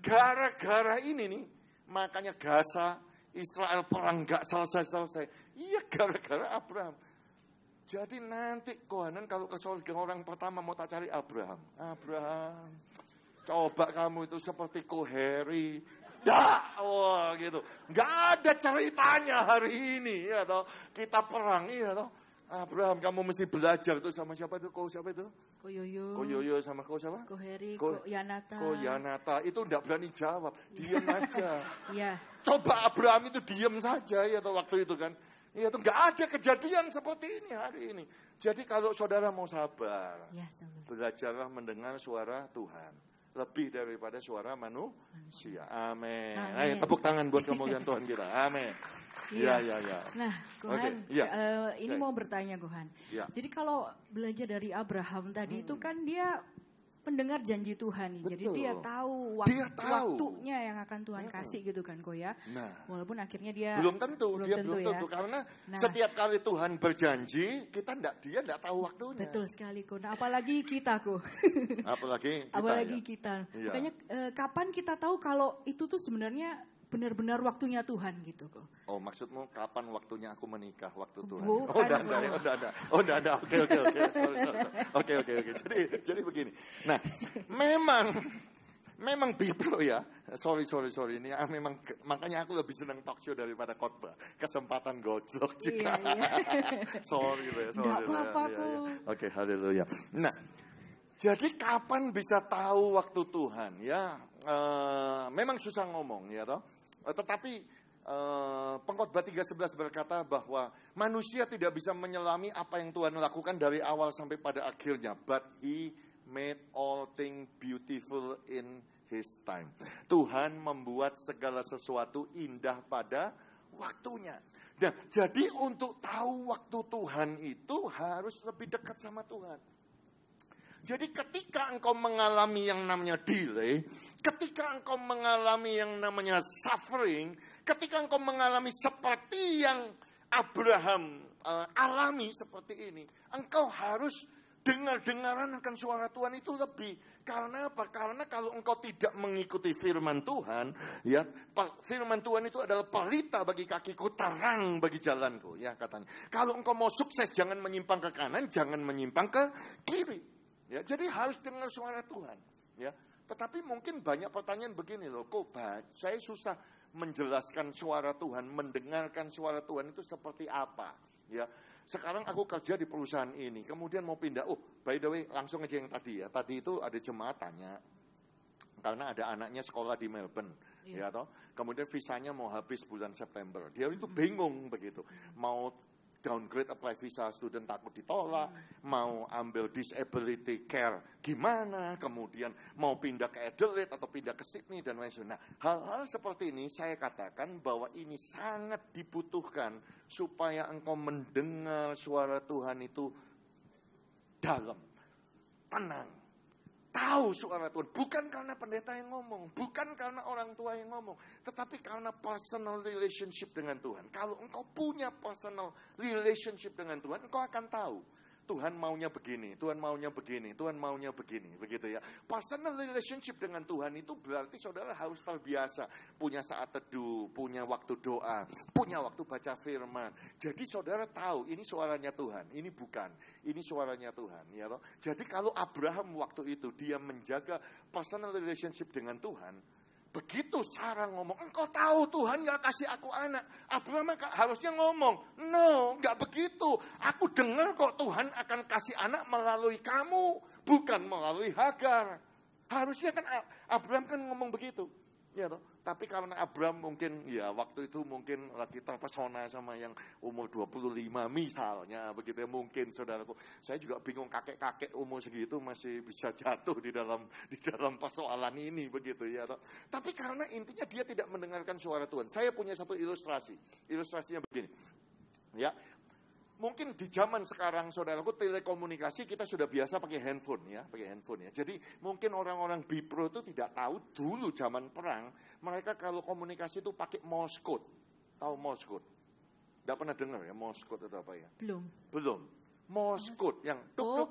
Gara-gara ini nih, makanya Gaza, Israel perang enggak selesai-selesai. Iya, gara-gara Abraham. Jadi nanti kohanan kalau ke surga orang pertama mau tak cari Abraham. Abraham, coba kamu itu seperti Koheri. Wah gitu. Gak ada ceritanya hari ini. Ya toh. Kita perang. Ya toh. Abraham, kamu mesti belajar itu sama siapa itu? Siapa itu? Koyoyo sama siapa? Koheri, Yanata. Itu enggak berani jawab. Diam aja. Iya. Coba Abraham itu diam saja ya toh waktu itu kan. Ya, itu nggak ada kejadian seperti ini hari ini. Jadi kalau saudara mau sabar, belajarlah mendengar suara Tuhan. Lebih daripada suara manusia. Amin. Ayo tepuk tangan buat kemuliaan Tuhan kita. Amin. Ya. Nah, Gohan, ini mau bertanya Gohan. Ya. Jadi kalau belajar dari Abraham tadi itu kan dia pendengar janji Tuhan. Betul. Jadi dia tahu waktunya yang akan Tuhan kasih gitu kan Ko ya. Nah, walaupun akhirnya dia belum tentu karena setiap kali Tuhan berjanji, dia enggak tahu waktunya. Betul sekali Ko. Nah, apalagi kita Ko. apalagi kita. Ya. Makanya kapan kita tahu kalau itu tuh sebenarnya benar-benar waktunya Tuhan gitu kok. Oh, maksudmu kapan waktunya aku menikah waktu Tuhan? Bukan, udah ada. Oke. Jadi begini. Nah, memang Bibro ya. Sorry. Ini memang makanya aku lebih senang talk show daripada khotbah. Kesempatan gojlok juga. Iya. sorry. Enggak apa-apa kok. Oke, haleluya. Nah, jadi kapan bisa tahu waktu Tuhan ya? Memang susah ngomong ya toh. Tetapi Pengkhotbah 3:11 berkata bahwa manusia tidak bisa menyelami apa yang Tuhan lakukan dari awal sampai pada akhirnya. But He made all things beautiful in His time. Tuhan membuat segala sesuatu indah pada waktunya. Nah, jadi untuk tahu waktu Tuhan itu harus lebih dekat sama Tuhan. Jadi ketika engkau mengalami yang namanya delay, ketika engkau mengalami yang namanya suffering, ketika engkau mengalami seperti yang Abraham alami seperti ini, engkau harus dengar-dengaran akan suara Tuhan itu lebih. Karena apa? Karena kalau engkau tidak mengikuti firman Tuhan, ya, firman Tuhan itu adalah pelita bagi kakiku, terang bagi jalanku, ya katanya. Kalau engkau mau sukses, jangan menyimpang ke kanan, jangan menyimpang ke kiri. Ya, jadi harus dengar suara Tuhan. Ya, tetapi mungkin banyak pertanyaan begini loh, kok saya susah menjelaskan suara Tuhan, mendengarkan suara Tuhan itu seperti apa? Ya, sekarang aku kerja di perusahaan ini, kemudian mau pindah. Oh, by the way, langsung aja yang tadi ya. Tadi itu ada jemaat tanya, karena ada anaknya sekolah di Melbourne, ya toh. Kemudian visanya mau habis bulan September. Dia itu bingung begitu, mau downgrade apply visa student takut ditolak, mau ambil disability care gimana, kemudian mau pindah ke Adelaide atau pindah ke Sydney dan lain sebagainya. Nah, hal-hal seperti ini saya katakan bahwa ini sangat dibutuhkan supaya engkau mendengar suara Tuhan itu dalam, tenang, tahu suara Tuhan. Bukan karena pendeta yang ngomong, bukan karena orang tua yang ngomong, tetapi karena personal relationship dengan Tuhan. Kalau engkau punya personal relationship dengan Tuhan, engkau akan tahu Tuhan maunya begini, Tuhan maunya begini, Tuhan maunya begini, begitu ya. Personal relationship dengan Tuhan itu berarti saudara harus terbiasa punya saat teduh, punya waktu doa, punya waktu baca firman. Jadi saudara tahu ini suaranya Tuhan, ini bukan, ini suaranya Tuhan, ya toh. Jadi kalau Abraham waktu itu dia menjaga personal relationship dengan Tuhan, begitu Sarah ngomong, engkau tahu Tuhan gak kasih aku anak. Abraham harusnya ngomong, no, gak begitu. Aku dengar kok Tuhan akan kasih anak melalui kamu, bukan melalui Hagar. Harusnya kan Abraham kan ngomong begitu. Ya toh? Tapi karena Abraham mungkin ya waktu itu mungkin lagi terpesona sama yang umur 25 misalnya begitu ya, mungkin saudaraku. Saya juga bingung, kakek-kakek umur segitu masih bisa jatuh di dalam persoalan ini begitu ya toh. Tapi karena intinya dia tidak mendengarkan suara Tuhan. Saya punya satu ilustrasi. Ilustrasinya begini. Ya. Mungkin di zaman sekarang saudaraku telekomunikasi kita sudah biasa pakai handphone ya. Jadi mungkin orang-orang Bipro itu tidak tahu dulu zaman perang mereka kalau komunikasi itu pakai Morse code. Tahu Morse code? Tidak pernah dengar ya Morse code itu apa ya? Belum. Morse code yang tahu?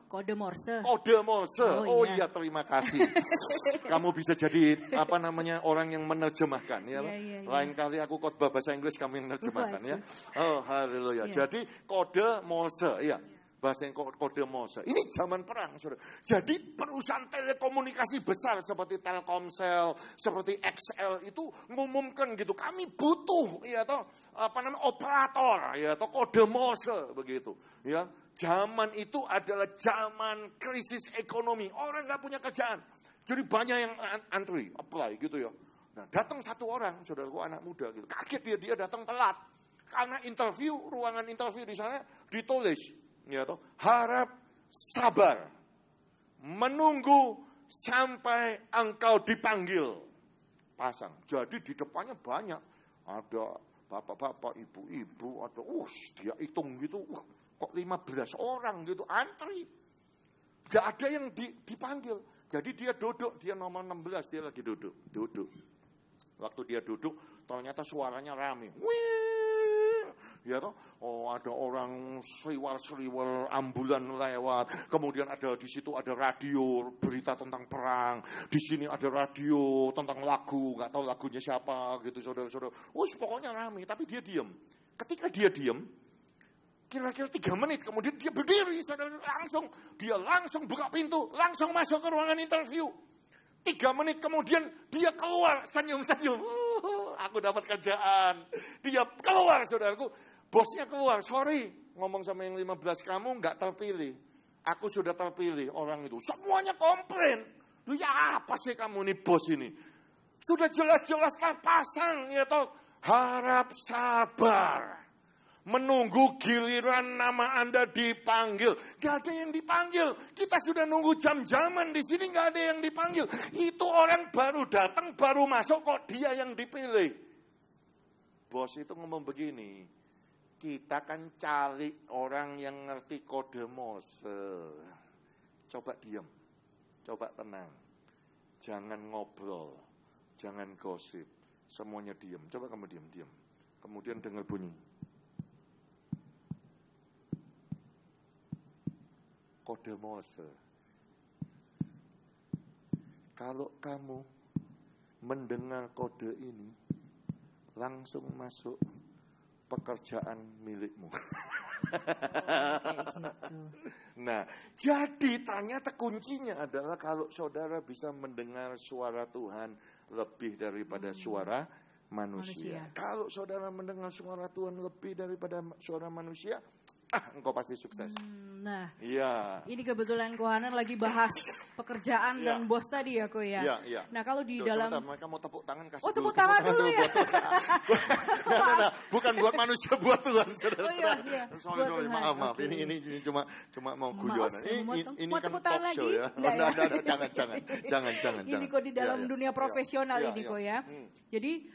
Kode Morse. Kode Morse. Iya, terima kasih. Kamu bisa jadi orang yang menerjemahkan ya. Lain kali aku khotbah bahasa Inggris, kamu yang menerjemahkan ya. Oh, haleluya. Jadi kode Morse ya. Bahasa yang kode Morse. Ini zaman perang, saudara. Jadi perusahaan telekomunikasi besar seperti Telkomsel, seperti XL itu mengumumkan gitu. Kami butuh operator ya, atau kode Morse begitu. Ya, zaman itu adalah zaman krisis ekonomi. Orang nggak punya kerjaan. Jadi banyak yang antri, apply gitu ya. Nah, datang satu orang, saudaraku anak muda gitu. Kaget dia datang telat. Karena ruangan interview di sana ditulis. Ya toh, harap sabar menunggu sampai engkau dipanggil. Pasang. Jadi di depannya banyak ada bapak-bapak, ibu-ibu, ada dia hitung gitu, kok 15 orang gitu antri. Gak ada yang dipanggil. Jadi dia duduk, dia nomor 16, dia lagi duduk. Waktu dia duduk, ternyata suaranya rame. Ya toh, ada orang seliwar ambulan lewat. Kemudian di situ ada radio berita tentang perang. Di sini ada radio tentang lagu, nggak tahu lagunya siapa gitu saudara-saudara. Pokoknya ramai. Tapi dia diam. Ketika dia diam, kira-kira 3 menit kemudian dia berdiri, saudara, dia langsung buka pintu, langsung masuk ke ruangan interview. 3 menit kemudian dia keluar senyum-senyum. Aku dapat kerjaan. Dia keluar, saudaraku. Bosnya keluar, sorry, ngomong sama yang 15, kamu nggak terpilih. Aku sudah terpilih, orang itu. Semuanya komplain. Ya apa sih kamu nih bos ini? Sudah jelas-jelas terpasang, ya toh. Harap sabar. menunggu giliran nama Anda dipanggil. Gak ada yang dipanggil. Kita sudah nunggu jam-jaman di sini, gak ada yang dipanggil. Itu orang baru datang, baru masuk, kok dia yang dipilih. Bos itu ngomong begini, kita kan cari orang yang ngerti kode Morse. Coba diam, coba tenang. Jangan ngobrol, jangan gosip. Semuanya diam. Coba kamu diam. Kemudian dengar bunyi. Kode Morse. Kalau kamu mendengar kode ini, langsung masuk pekerjaan milikmu. Nah, jadi ternyata kuncinya adalah kalau saudara bisa mendengar suara Tuhan lebih daripada suara manusia. Kalau saudara mendengar suara Tuhan lebih daripada suara manusia, engkau pasti sukses. Nah, ini kebetulan Kohanan lagi bahas pekerjaan dan bos tadi ya, Ko ya. Nah, kalau di dalam mereka mau tepuk tangan, kasih tepuk tangan dulu ya. Bukan buat manusia, buat Tuhan, saudara-saudara. Sorry, maaf. Ini cuma mau guyonan. Ini kan talk show ya. Jangan. Ini kok di dalam dunia profesional ini kok ya. Jadi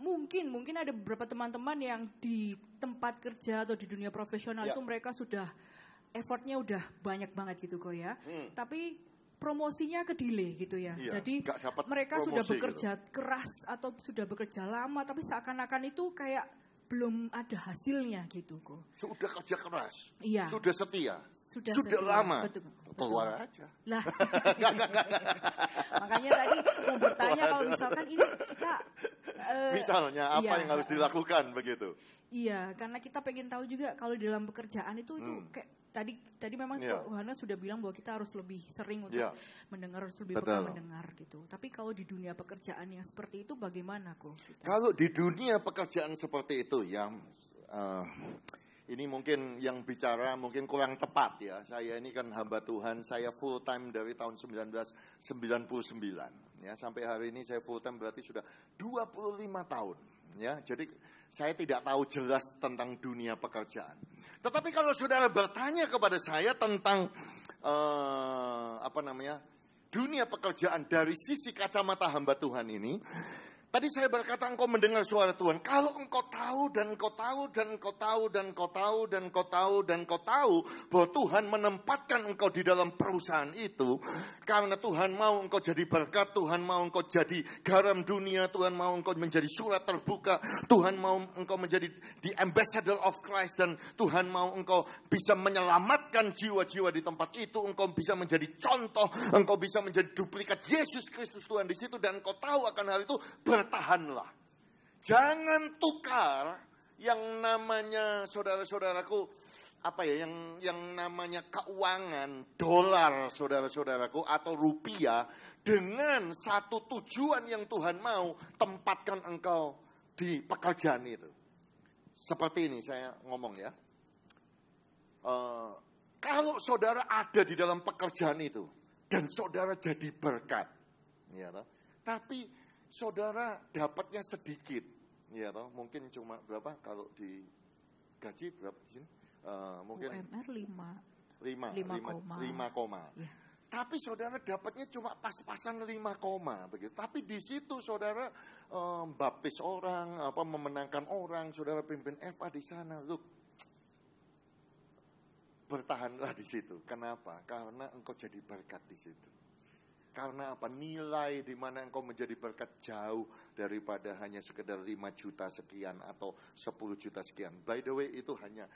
mungkin ada beberapa teman-teman yang di tempat kerja atau di dunia profesional itu mereka sudah effortnya udah banyak banget gitu kok ya. Tapi promosinya ke delay gitu ya. Jadi mereka sudah bekerja keras atau sudah bekerja lama tapi seakan-akan itu kayak belum ada hasilnya gitu kok. Sudah kerja keras. Sudah setia. Sudah lama. Betul. Keluar aja. Lah. Makanya tadi mau bertanya kalau misalkan ini kita misalnya apa yang harus dilakukan begitu? Iya, karena kita pengen tahu juga kalau di dalam pekerjaan itu kayak tadi memang Yohana sudah bilang bahwa kita harus lebih sering untuk mendengar, harus lebih peka mendengar gitu. Tapi kalau di dunia pekerjaan yang seperti itu bagaimana kok? Kalau di dunia pekerjaan seperti itu ini mungkin yang bicara mungkin kurang tepat ya. Saya ini kan hamba Tuhan, saya full time dari tahun 1999 ya, sampai hari ini saya full time berarti sudah 25 tahun ya. Jadi saya tidak tahu jelas tentang dunia pekerjaan. Tetapi kalau saudara bertanya kepada saya tentang dunia pekerjaan dari sisi kacamata hamba Tuhan ini, tadi saya berkata engkau mendengar suara Tuhan. Kalau engkau tahu dan engkau tahu dan engkau tahu dan engkau tahu dan engkau tahu dan engkau tahu bahwa Tuhan menempatkan engkau di dalam perusahaan itu, karena Tuhan mau engkau jadi berkat, Tuhan mau engkau jadi garam dunia, Tuhan mau engkau menjadi surat terbuka, Tuhan mau engkau menjadi the ambassador of Christ, dan Tuhan mau engkau bisa menyelamatkan jiwa-jiwa di tempat itu, engkau bisa menjadi contoh, engkau bisa menjadi duplikat Yesus Kristus Tuhan di situ, dan engkau tahu akan hal itu, bertahanlah. Jangan tukar yang namanya saudara-saudaraku yang namanya keuangan dolar saudara-saudaraku atau rupiah dengan satu tujuan yang Tuhan mau tempatkan engkau di pekerjaan itu. Seperti ini saya ngomong ya. Kalau saudara ada di dalam pekerjaan itu dan saudara jadi berkat, ya, tapi saudara dapatnya sedikit, ya toh, mungkin cuma berapa kalau di gaji berapa di sini? Mungkin UMR 5 koma. Ya. Tapi saudara dapatnya cuma pas-pasan 5 koma begitu. Tapi di situ saudara baptis orang, memenangkan orang, saudara pimpin FA di sana, look. Bertahanlah di situ. Kenapa? Karena engkau jadi berkat di situ. Karena apa? Nilai di mana engkau menjadi berkat jauh daripada hanya sekedar 5 juta sekian atau 10 juta sekian. By the way, itu hanya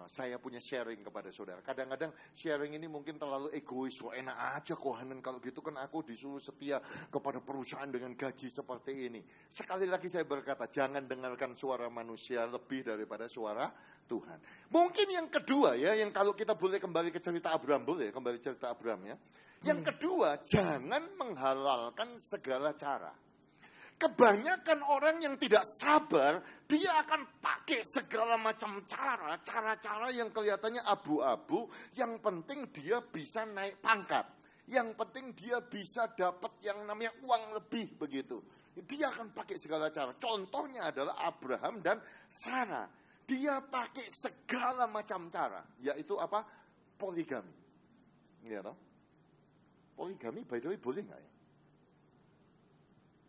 saya punya sharing kepada saudara. Kadang-kadang sharing ini mungkin terlalu egois. Enak aja Kohanan, kalau gitu kan aku disuruh setia kepada perusahaan dengan gaji seperti ini. Sekali lagi saya berkata, jangan dengarkan suara manusia lebih daripada suara Tuhan. Mungkin yang kedua ya, yang kalau kita boleh kembali ke cerita Abraham, boleh kembali cerita Abraham ya. Yang kedua, jangan menghalalkan segala cara. Kebanyakan orang yang tidak sabar, dia akan pakai segala macam cara-cara yang kelihatannya abu-abu. Yang penting dia bisa naik pangkat. Yang penting dia bisa dapat yang namanya uang lebih begitu. Dia akan pakai pakai segala cara. Contohnya adalah Abraham dan Sarah. Dia pakai segala macam cara, yaitu apa? Poligami. Ya toh? Poligami by the way boleh nggak ya?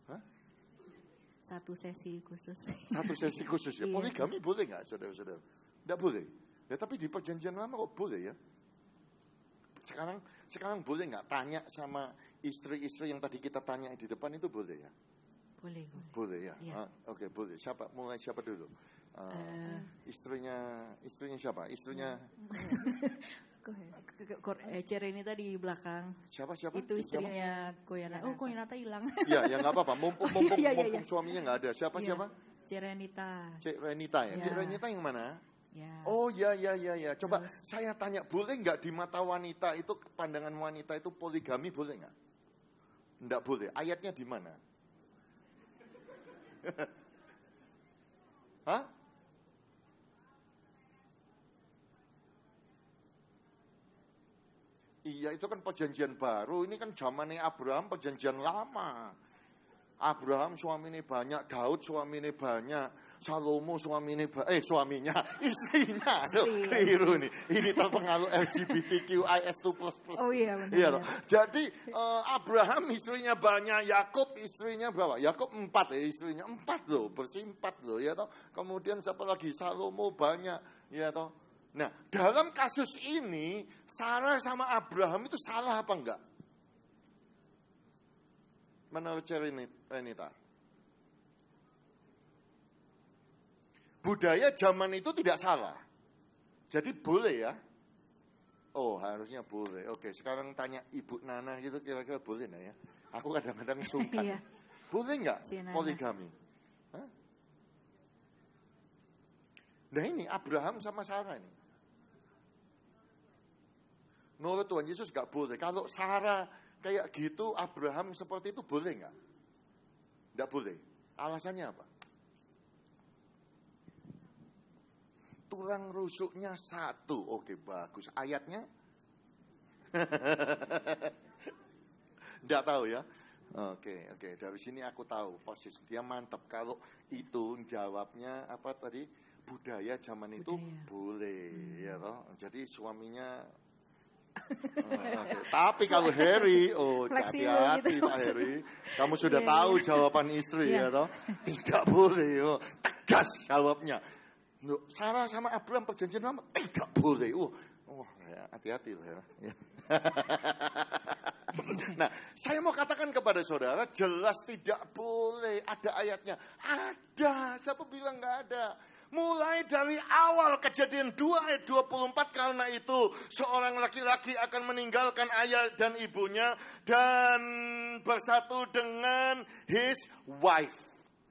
Hah? Satu sesi khusus. Satu sesi khusus ya. Poligami boleh nggak, saudara-saudara? Tidak boleh. Ya tapi di perjanjian lama kok boleh ya? Sekarang boleh nggak tanya sama istri-istri yang tadi kita tanya di depan itu boleh ya? Boleh. Boleh ya. Oke, boleh. Mulai siapa dulu? Istrinya siapa? Istrinya Cerenita di belakang. Siapa? Itu istrinya Koyanata. Oh, Koyanata hilang. Ya nggak apa-apa. Mumpung suaminya nggak ada. Siapa? Cerenita ya. Cik Renita yang mana? Ya. Oh ya. Coba saya tanya, boleh nggak di mata wanita itu, pandangan wanita itu poligami boleh nggak? Nggak boleh. Ayatnya di mana? Hah? Iya, itu kan perjanjian baru. Ini kan zamannya Abraham, perjanjian lama. Abraham suaminya banyak, Daud suaminya banyak, Salomo suaminya istrinya. Aduh, keliru nih. Ini terpengaruh LGBTQIS2++. Oh iya benar. Iya, jadi Abraham istrinya banyak, Yakub istrinya berapa? Yakub 4 ya, istrinya 4 loh, bersih 4 loh ya toh. Kemudian siapa lagi? Salomo banyak, ya toh. Nah, dalam kasus ini Sarah sama Abraham itu salah apa enggak? Menurut Renita, budaya zaman itu tidak salah. Jadi boleh ya? Oh, harusnya boleh. Oke, sekarang tanya Ibu Nana gitu, kira-kira boleh nggak ya? Aku kadang-kadang sungkan. Iya. Boleh nggak poligami? Hah? Nah ini Abraham sama Sarah ini. Menurut Tuhan Yesus nggak boleh. Kalau Sarah kayak gitu, Abraham seperti itu boleh nggak? Nggak boleh. Alasannya apa? Tulang rusuknya 1. Oke, bagus. Ayatnya? Nggak tahu ya? Oke. Dari sini aku tahu posisi dia mantap. Kalau itu jawabnya apa tadi? Budaya zaman itu boleh, ya toh. Jadi suaminya. Tapi kalau Harry, hati-hati Pak Harry. Kamu sudah tahu jawaban istri ya toh? Tidak boleh, tegas jawabnya. Sarah sama Abraham perjanjian lama tidak boleh. Hati-hati loh ya. Nah, saya mau katakan kepada saudara, jelas tidak boleh. Ada ayatnya. Ada, siapa bilang nggak ada? Mulai dari awal Kejadian 2 ayat 24, karena itu seorang laki-laki akan meninggalkan ayah dan ibunya dan bersatu dengan his wife.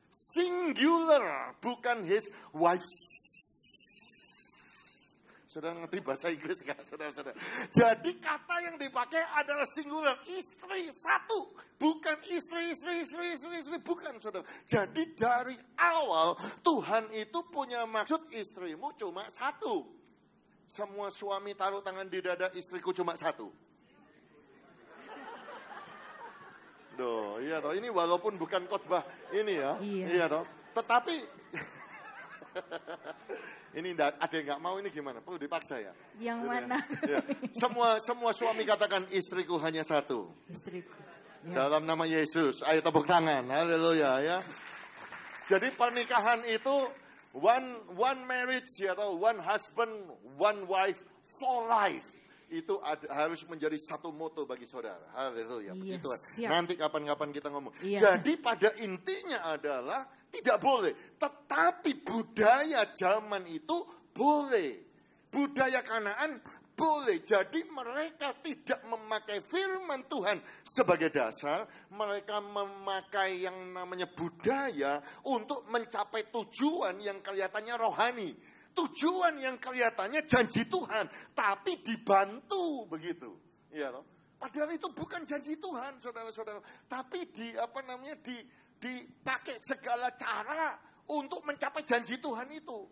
Singular, bukan his wives. Saudara ngerti bahasa Inggris kan, saudara-saudara? Jadi kata yang dipakai adalah singular, istri satu, bukan istri, bukan saudara. Jadi dari awal Tuhan itu punya maksud istrimu cuma satu. Semua suami taruh tangan di dada, istriku cuma satu. Doh, iya toh. Ini walaupun bukan khotbah ini ya, iya toh. Tetapi ini ada yang nggak mau, ini gimana? Perlu dipaksa ya? Yang mana? Ya. Semua suami katakan istriku hanya satu. Istriku. Ya. Dalam nama Yesus, ayo tepuk tangan, haleluya ya. Jadi pernikahan itu one marriage ya, atau one husband, one wife for life. Itu harus menjadi satu moto bagi saudara. Haleluya. Begitu kan. Nanti kapan-kapan kita ngomong. Jadi pada intinya adalah tidak boleh. Tetapi budaya zaman itu boleh. Budaya Kanaan boleh. Jadi mereka tidak memakai firman Tuhan sebagai dasar. Mereka memakai yang namanya budaya untuk mencapai tujuan yang kelihatannya rohani. Tujuan yang kelihatannya janji Tuhan, tapi dibantu begitu. Ya, toh? Padahal itu bukan janji Tuhan, saudara-saudara. Tapi dipakai segala cara untuk mencapai janji Tuhan itu.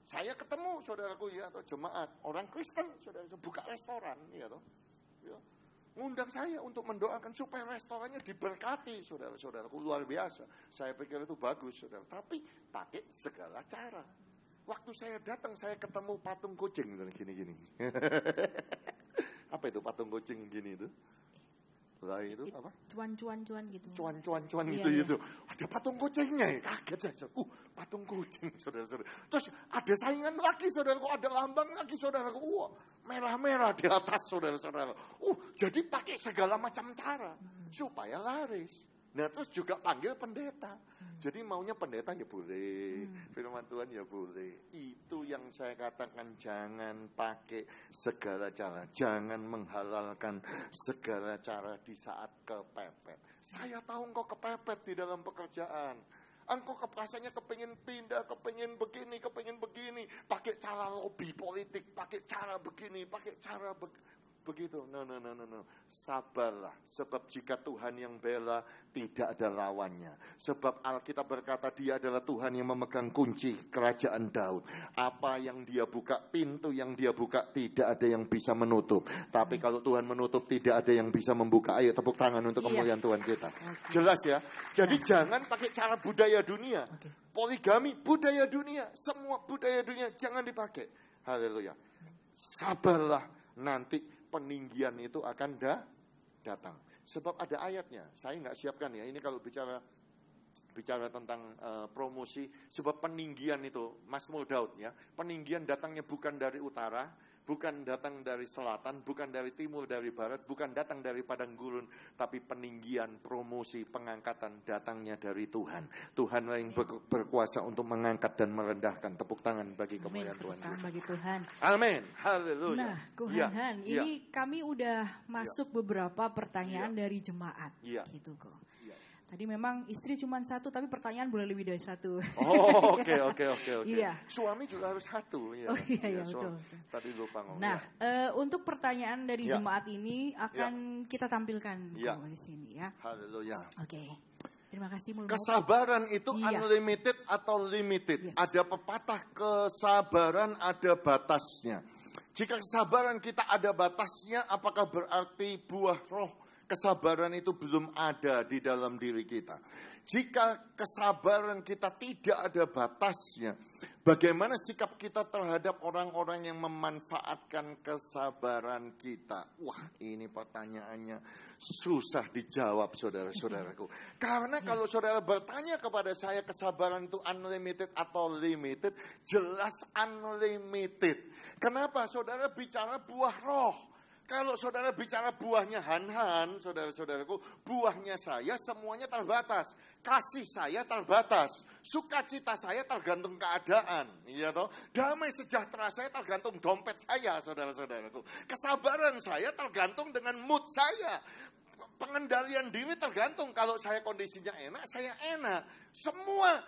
Saya ketemu saudaraku ya, atau jemaat orang Kristen, saudara buka restoran, ya toh. Ya. ngundang saya untuk mendoakan supaya restorannya diberkati, saudara-saudaraku, luar biasa. Saya pikir itu bagus, saudara. Tapi pakai segala cara. Waktu saya datang, saya ketemu patung kucing, gini-gini. Apa itu patung kucing gini itu? Lah itu apa? Cuan gitu. Cuan gitu. Ada patung kucingnya, kaget saya. Patung kucing, saudara-saudara. Terus ada saingan lagi, saudaraku, ada lambang lagi, saudaraku. Merah-merah di atas, saudara-saudara. Jadi pakai segala macam cara supaya laris. Nah, terus juga panggil pendeta. Jadi maunya pendeta ya boleh, firman Tuhan ya boleh. Itu yang saya katakan, jangan pakai segala cara. Jangan menghalalkan segala cara di saat kepepet. Saya tahu engkau kepepet di dalam pekerjaan. Engkau rasanya kepingin pindah, kepingin begini. Pakai cara lobby politik, pakai cara begini, pakai cara begitu. No. Sabarlah. Sebab jika Tuhan yang bela, tidak ada lawannya. Sebab Alkitab berkata dia adalah Tuhan yang memegang kunci kerajaan Daud. Apa yang dia buka, pintu yang dia buka, tidak ada yang bisa menutup. Tapi kalau Tuhan menutup, tidak ada yang bisa membuka. Ayo tepuk tangan untuk kemuliaan Tuhan kita. Jelas ya? Jadi jangan pakai cara budaya dunia. Poligami, budaya dunia. Semua budaya dunia, jangan dipakai. Haleluya. Sabarlah, nanti peninggian itu akan datang. Sebab ada ayatnya. Saya nggak siapkan ya. Ini kalau bicara tentang promosi. Sebab peninggian itu, Mazmur Daud ya. Peninggian datangnya bukan dari utara, bukan datang dari selatan, bukan dari timur, dari barat, bukan datang dari padang gurun, tapi peninggian, promosi, pengangkatan datangnya dari Tuhan. Tuhan yang berkuasa untuk mengangkat dan merendahkan. Tepuk tangan bagi kemuliaan Tuhan. Tepuk tangan bagi Tuhan. Amin. Haleluya. Nah, Kohanhan, ini kami udah masuk beberapa pertanyaan dari jemaat. Gitu kok. Tadi memang istri cuma satu, tapi pertanyaan boleh lebih dari satu. Oh, oke. Iya. Suami juga harus satu. Ya. Oh iya, betul. Tadi lupa ngomong. Nah, untuk pertanyaan dari jemaat ini akan kita tampilkan di sini ya. Haleluya. Oke. Terima kasih. Kesabaran itu unlimited atau limited. Ada pepatah, kesabaran ada batasnya. Jika kesabaran kita ada batasnya, apakah berarti buah roh kesabaran itu belum ada di dalam diri kita? Jika kesabaran kita tidak ada batasnya, bagaimana sikap kita terhadap orang-orang yang memanfaatkan kesabaran kita? Wah, ini pertanyaannya susah dijawab, saudara-saudaraku. Karena kalau saudara bertanya kepada saya kesabaran itu unlimited atau limited, jelas unlimited. Kenapa? Saudara bicara buah roh. Kalau saudara bicara buahnya Han-Han, saudara-saudaraku, buahnya saya semuanya terbatas. Kasih saya terbatas. Sukacita saya tergantung keadaan. Iya toh? Damai sejahtera saya tergantung dompet saya, saudara-saudaraku. Kesabaran saya tergantung dengan mood saya. Pengendalian diri tergantung. Kalau saya kondisinya enak, saya enak. Semua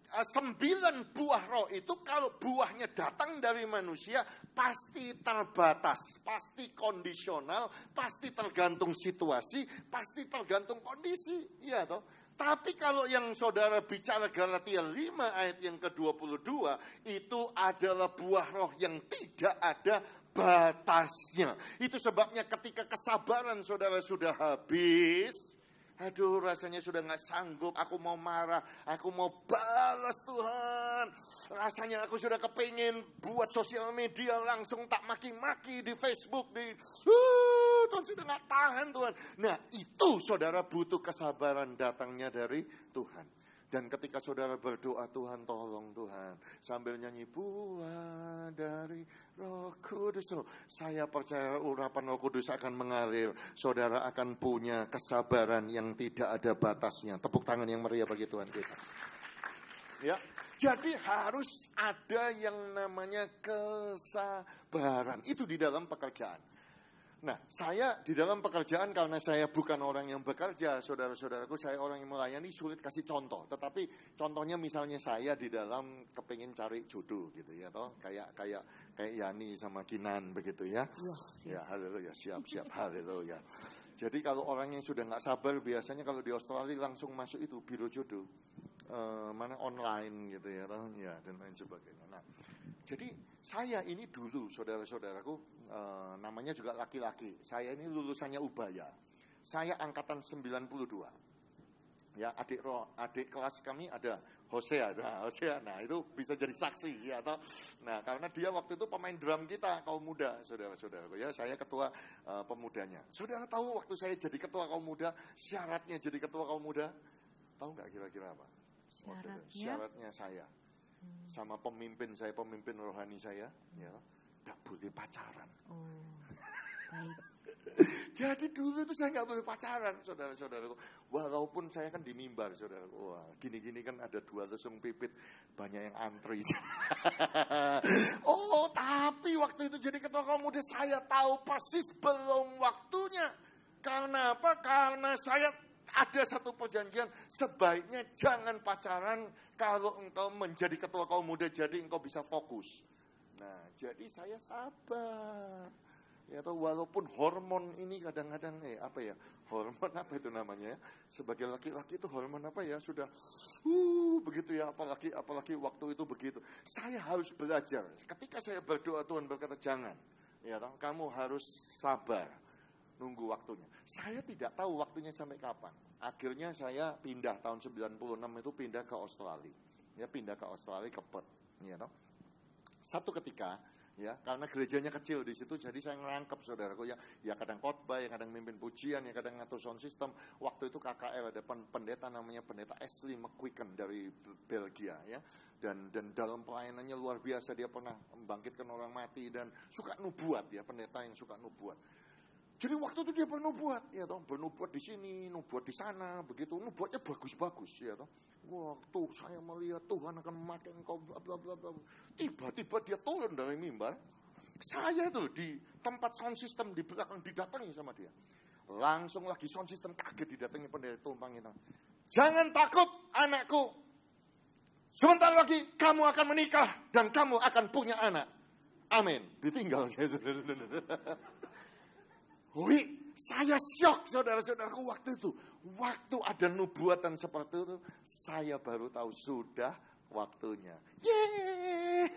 9 buah roh itu kalau buahnya datang dari manusia pasti terbatas, pasti kondisional, pasti tergantung situasi, pasti tergantung kondisi, ya toh. Tapi kalau yang saudara bicara Galatia 5 ayat yang ke-22 itu adalah buah roh yang tidak ada batasnya. Itu sebabnya ketika kesabaran saudara sudah habis, aduh, rasanya sudah gak sanggup, aku mau marah, aku mau balas Tuhan. Rasanya aku sudah kepingin buat sosial media langsung tak maki-maki di Facebook, Tuhan sudah gak tahan Tuhan. Nah, itu saudara butuh kesabaran datangnya dari Tuhan. Dan ketika saudara berdoa, Tuhan tolong Tuhan, sambil nyanyi buah dari Roh Kudus, saya percaya urapan Roh Kudus akan mengalir. Saudara akan punya kesabaran yang tidak ada batasnya. Tepuk tangan yang meriah bagi Tuhan kita. Ya, jadi harus ada yang namanya kesabaran. Itu di dalam pekerjaan. Nah, saya di dalam pekerjaan karena saya bukan orang yang bekerja, saudara-saudaraku, saya orang yang melayani, sulit kasih contoh. Tetapi contohnya misalnya saya di dalam kepingin cari jodoh gitu ya, toh kayak Yani sama Kinan begitu ya. Ya, haleluya, siap, haleluya. Jadi kalau orang yang sudah nggak sabar, biasanya kalau di Australia langsung masuk itu biro jodoh, mana online gitu ya, toh ya dan lain sebagainya. Nah, Jadi saya ini dulu, saudara-saudaraku, namanya juga laki-laki. Saya ini lulusannya Ubaya. Saya angkatan 92. Ya, adik kelas kami ada Hosea. Nah itu bisa jadi saksi ya, atau nah karena dia waktu itu pemain drum kita kaum muda, saudara-saudaraku ya. Saya ketua pemudanya. Saudara tahu waktu saya jadi ketua kaum muda, syaratnya jadi ketua kaum muda, tahu nggak kira-kira apa? Syaratnya saya sama pemimpin rohani saya, ya, nggak boleh pacaran. Baik. Jadi dulu itu saya nggak boleh pacaran, saudara-saudaraku. Walaupun saya kan di mimbar, saudaraku. Wah, gini-gini kan ada 200 pipit, banyak yang antri. Tapi waktu itu jadi ketua kaum muda, saya tahu persis belum waktunya. Karena apa? Karena saya ada satu perjanjian, sebaiknya jangan pacaran kalau engkau menjadi ketua kaum muda, jadi engkau bisa fokus. Nah, jadi saya sabar. Ya, atau walaupun hormon ini kadang-kadang hormon apa itu namanya ya? Sebagai laki-laki itu hormon apa ya? Sudah begitu ya, apalagi waktu itu begitu. Saya harus belajar. Ketika saya berdoa, Tuhan berkata jangan. Ya, kamu harus sabar. Nunggu waktunya. Saya tidak tahu waktunya sampai kapan. Akhirnya saya pindah tahun 96 itu pindah ke Australia. Ya, pindah ke Australia ke Perth. Ya, satu ketika, ya, karena gerejanya kecil di situ, jadi saya ngerangkep, saudaraku, ya kadang khotbah, ya kadang mimpin pujian, ya kadang ngatur sound system. Waktu itu KKR ada pendeta namanya pendeta Ashley McQuicken dari Belgia, ya, dan dalam pelayanannya luar biasa. Dia pernah membangkitkan orang mati dan suka nubuat, ya, pendeta yang suka nubuat. Jadi waktu itu dia bernubuat, ya toh, bernubuat di sini, nubuat di sana, begitu, nubuatnya bagus-bagus, ya toh. Waktu saya melihat Tuhan akan memakai engkau, bla bla bla bla. Tiba-tiba dia turun dari mimbar. Saya itu di tempat sound system di belakang didatangi sama dia. Langsung lagi sound system kaget didatangi pendeta tumpang itu. Jangan takut anakku. Sebentar lagi kamu akan menikah dan kamu akan punya anak. Amin. Ditinggal saya, saudara. Wih, saya syok, saudara-saudaraku, waktu itu. Waktu ada nubuatan seperti itu, saya baru tahu sudah waktunya. Yeay!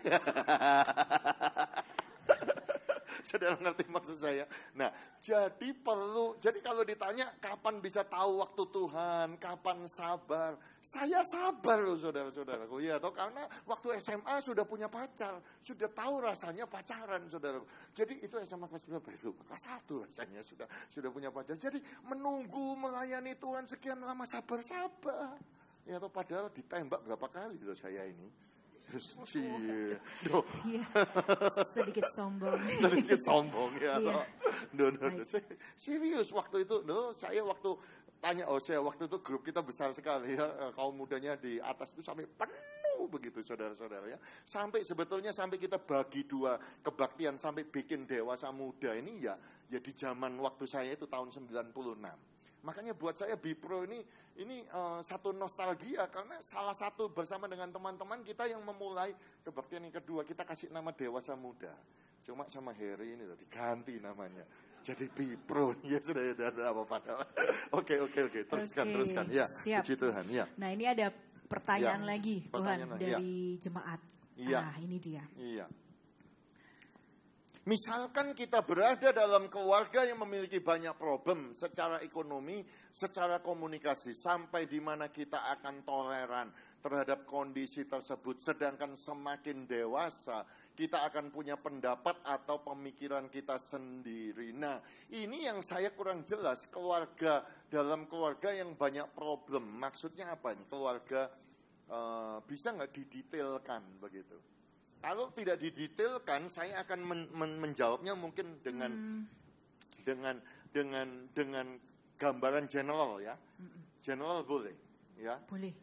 Saudara ngerti maksud saya? Nah, jadi kalau ditanya kapan bisa tahu waktu Tuhan, kapan sabar, saya sabar loh, saudara-saudaraku. Ya, toh, karena waktu SMA sudah punya pacar, sudah tahu rasanya pacaran, saudara. Jadi itu SMA kelas berapa itu? Kelas 1 rasanya sudah punya pacar. Jadi menunggu melayani Tuhan sekian lama, sabar-sabar. Ya, toh, padahal ditembak berapa kali loh saya ini. Iya. Sedikit sombong ya. Serius waktu itu, saya waktu tanya saya waktu itu grup kita besar sekali ya, kaum mudanya di atas itu sampai penuh begitu, saudara-saudara ya. Sampai kita bagi dua kebaktian, sampai bikin dewasa muda ini ya di zaman waktu saya itu tahun 96. Makanya buat saya Bipro ini satu nostalgia, karena salah satu bersama dengan teman-teman kita yang memulai kebaktian yang kedua, kita kasih nama Dewasa Muda. Cuma sama Heri ini loh diganti namanya. Jadi Bipro, ya sudah ada apa-apa. Oke. Teruskan. Ya, puji Tuhan. Ya. Nah, ini ada pertanyaan lagi, Tuhan, dari jemaat. Iya. Nah, ini dia. Iya. Misalkan kita berada dalam keluarga yang memiliki banyak problem secara ekonomi, secara komunikasi, sampai di mana kita akan toleran terhadap kondisi tersebut. Sedangkan semakin dewasa, kita akan punya pendapat atau pemikiran kita sendiri. Nah, ini yang saya kurang jelas, dalam keluarga yang banyak problem. Maksudnya apa ini? Keluarga bisa nggak didetailkan begitu? Kalau tidak didetailkan, saya akan menjawabnya mungkin dengan gambaran general ya. General boleh, ya. Boleh.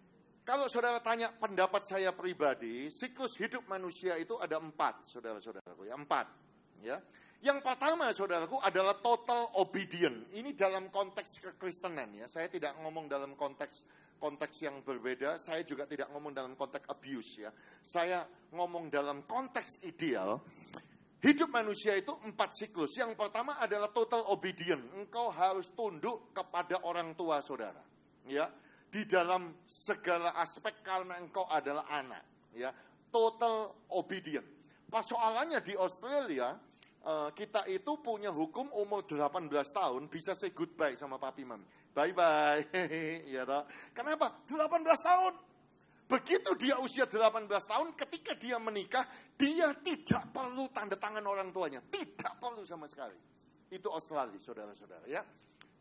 Kalau saudara tanya pendapat saya pribadi, siklus hidup manusia itu ada 4, saudara-saudaraku ya, 4, ya. Yang pertama, saudaraku, adalah total obedient. Ini dalam konteks kekristenan ya. Saya tidak ngomong dalam konteks yang berbeda, saya juga tidak ngomong dalam konteks abuse ya. Saya ngomong dalam konteks ideal. Hidup manusia itu 4 siklus. Yang pertama adalah total obedient. Engkau harus tunduk kepada orang tua saudara. Ya, di dalam segala aspek karena engkau adalah anak. Ya, total obedient. Persoalannya di Australia, kita itu punya hukum umur 18 tahun bisa say goodbye sama papi mami. Bye-bye. Ya toh. Kenapa? 18 tahun. Begitu dia usia 18 tahun, ketika dia menikah, dia tidak perlu tanda tangan orang tuanya. Tidak perlu sama sekali. Itu Australia, saudara-saudara ya.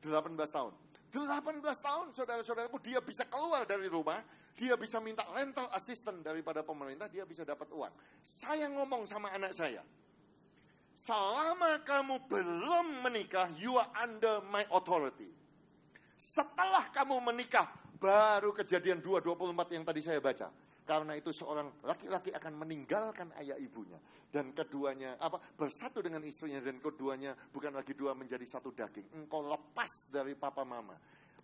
18 tahun. 18 tahun, saudara-saudaraku, dia bisa keluar dari rumah, dia bisa minta rental assistant daripada pemerintah, dia bisa dapat uang. Saya ngomong sama anak saya, selama kamu belum menikah, you are under my authority. Setelah kamu menikah, baru kejadian 2:24 yang tadi saya baca. Karena itu seorang laki-laki akan meninggalkan ayah ibunya. Dan keduanya, bersatu dengan istrinya. Dan keduanya bukan lagi dua, menjadi satu daging. Engkau lepas dari papa mama.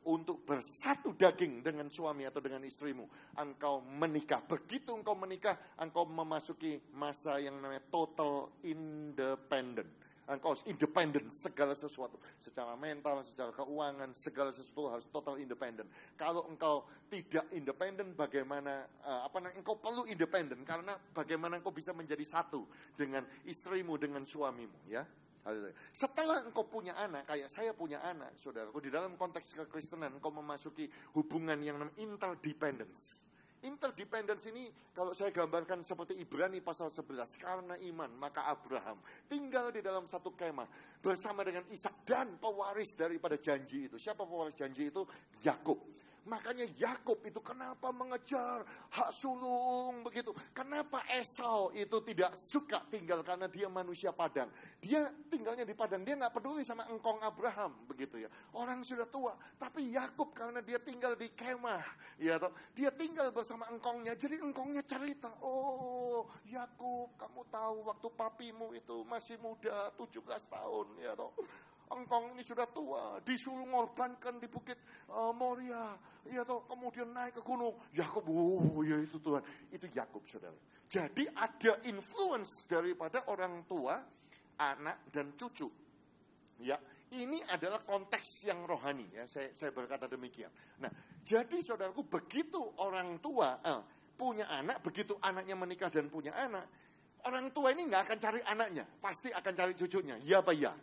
Untuk bersatu daging dengan suami atau dengan istrimu. Engkau menikah. Begitu engkau menikah, engkau memasuki masa yang namanya total independent. Engkau harus independen segala sesuatu. Secara mental, secara keuangan, segala sesuatu harus total independen. Kalau engkau tidak independen, bagaimana, engkau perlu independen. Karena bagaimana engkau bisa menjadi satu dengan istrimu, dengan suamimu. Ya. Setelah engkau punya anak, kayak saya punya anak, saudaraku, di dalam konteks kekristenan, engkau memasuki hubungan yang namanya interdependence. Interdependence ini kalau saya gambarkan seperti Ibrani pasal 11. Karena iman maka Abraham tinggal di dalam satu kemah bersama dengan Ishak dan pewaris daripada janji itu. Siapa pewaris janji itu? Yakub. Makanya Yakub itu kenapa mengejar hak sulung begitu. Kenapa Esau itu tidak suka tinggal karena dia manusia padang. Dia tinggalnya di padang, dia gak peduli sama engkong Abraham begitu ya. Orang sudah tua, tapi Yakub karena dia tinggal di kemah, ya toh, dia tinggal bersama engkongnya. Jadi engkongnya cerita, oh Yakub, kamu tahu waktu papimu itu masih muda, 17 tahun, ya toh. Engkong ini sudah tua, disuruh ngorbankan di bukit Moria, ya toh, kemudian naik ke gunung. Yakub, ya itu Tuhan, itu Yakub, saudara. Jadi ada influence daripada orang tua, anak dan cucu. Ya, ini adalah konteks yang rohani. Ya, saya berkata demikian. Nah, jadi saudaraku, begitu orang tua punya anak, begitu anaknya menikah dan punya anak, orang tua ini nggak akan cari anaknya, pasti akan cari cucunya. Ya apa ya?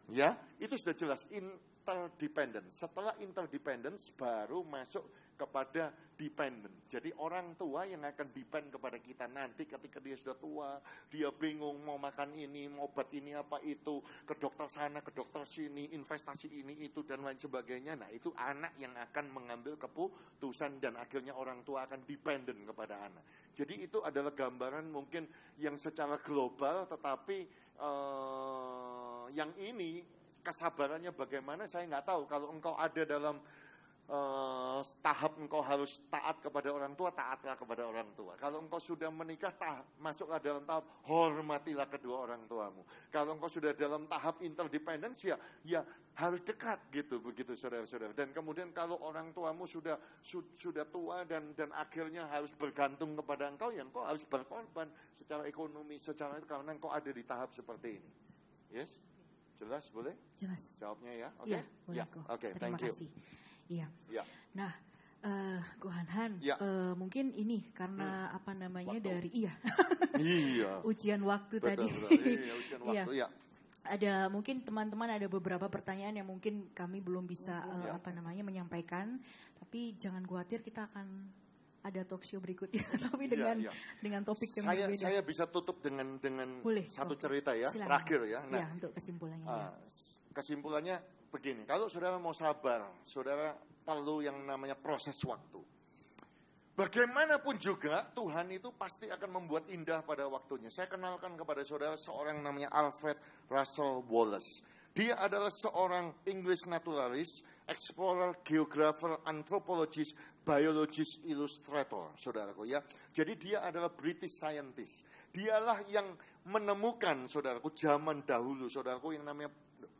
Ya, itu sudah jelas interdependence. Setelah interdependence baru masuk kepada dependent. Jadi orang tua yang akan depend kepada kita nanti ketika dia sudah tua, dia bingung mau makan ini, mau obat ini apa itu, ke dokter sana, ke dokter sini, investasi ini itu dan lain sebagainya. Nah, itu anak yang akan mengambil keputusan dan akhirnya orang tua akan dependent kepada anak. Jadi itu adalah gambaran mungkin yang secara global, tetapi yang ini kesabarannya bagaimana saya nggak tahu. Kalau engkau ada dalam tahap engkau harus taat kepada orang tua, taatlah kepada orang tua. Kalau engkau sudah menikah, masuklah dalam tahap hormatilah kedua orang tuamu. Kalau engkau sudah dalam tahap interdependence, ya harus dekat gitu, begitu saudara-saudara. Dan kemudian kalau orang tuamu sudah tua dan akhirnya harus bergantung kepada engkau, ya engkau harus berkorban secara ekonomi, secara karena engkau ada di tahap seperti ini. Yes? Jelas, boleh? Jelas. Jawabnya ya? Oke. Ya, boleh kok. Oke, thank you. Iya. Ya. Nah, Gohanhan, ya. Mungkin ini karena apa namanya waktu. dari Iya. ujian waktu betul, tadi. Betul. Iya, ujian waktu ya. Ada mungkin teman-teman ada beberapa pertanyaan yang mungkin kami belum bisa menyampaikan, tapi jangan khawatir, kita akan ada talk show berikutnya tapi dengan topik yang berbeda. Saya bisa tutup dengan satu cerita ya. Silakan. Terakhir ya. Nah, untuk kesimpulannya. Kesimpulannya begini, kalau saudara mau sabar, saudara perlu yang namanya proses waktu. Bagaimanapun juga Tuhan itu pasti akan membuat indah pada waktunya. Saya kenalkan kepada saudara seorang namanya Alfred Russel Wallace. Dia adalah seorang English naturalist, explorer, geographer, anthropologist, biologist, illustrator, saudaraku ya. Jadi dia adalah British scientist. Dialah yang menemukan, saudaraku, zaman dahulu, saudaraku, yang namanya,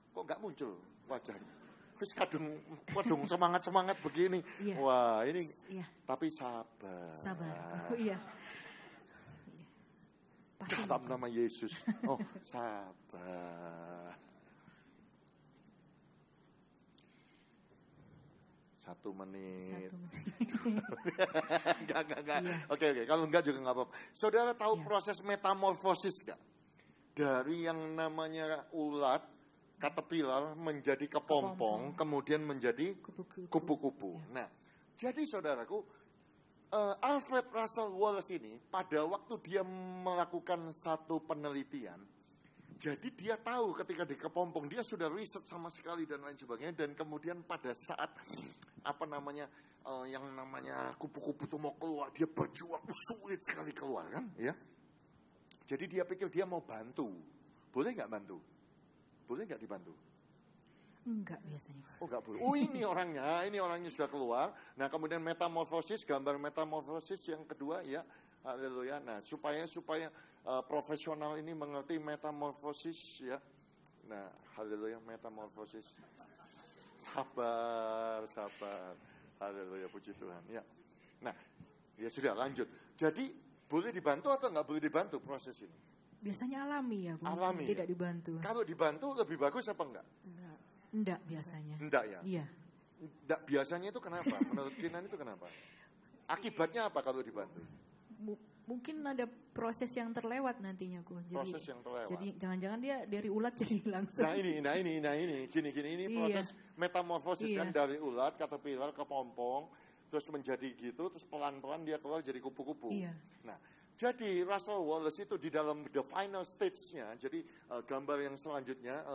kok nggak muncul wajahnya? Terus kadung semangat begini. Iya. Wah, ini tapi sabar. Sabar. Oh iya. Dalam nama Yesus. Oh, sabar. 1 menit. Enggak. Oke. Kalau enggak juga enggak apa-apa. Saudara tahu proses metamorfosis enggak? Dari yang namanya ulat, caterpillar menjadi kepompong, kemudian menjadi kupu-kupu. Nah, jadi saudaraku, Alfred Russel Wallace ini pada waktu dia melakukan satu penelitian, jadi dia tahu ketika di kepompong dia sudah riset sama sekali dan lain sebagainya, dan kemudian pada saat yang namanya kupu-kupu itu mau keluar, dia berjuang sulit sekali keluar kan, ya. Jadi dia pikir dia mau bantu, boleh nggak bantu? Boleh nggak dibantu? Enggak biasanya. Oh nggak boleh. Oh ini orangnya sudah keluar. Nah kemudian metamorfosis, gambar metamorfosis yang kedua ya, haleluya. Nah supaya profesional ini mengerti metamorfosis ya. Nah haleluya, metamorfosis. Sabar. Haleluya, puji Tuhan ya. Nah ya sudah lanjut. Jadi boleh dibantu atau nggak boleh dibantu proses ini? Biasanya alami ya, Bu. Alami. Tidak dibantu. Kalau dibantu lebih bagus apa enggak? Enggak biasanya. Enggak ya? Iya. Enggak biasanya itu kenapa? Menurut Kinan itu kenapa? Akibatnya apa kalau dibantu? Mungkin ada proses yang terlewat nantinya, Bu. Proses yang terlewat. Jadi jangan-jangan dia dari ulat jadi langsung. Nah ini gini proses metamorfosis kan dari ulat, caterpillar ke pompong, terus menjadi gitu, terus pelan-pelan dia keluar jadi kupu-kupu. Iya. Nah, jadi Russell Wallace itu di dalam the final stage-nya, jadi gambar yang selanjutnya,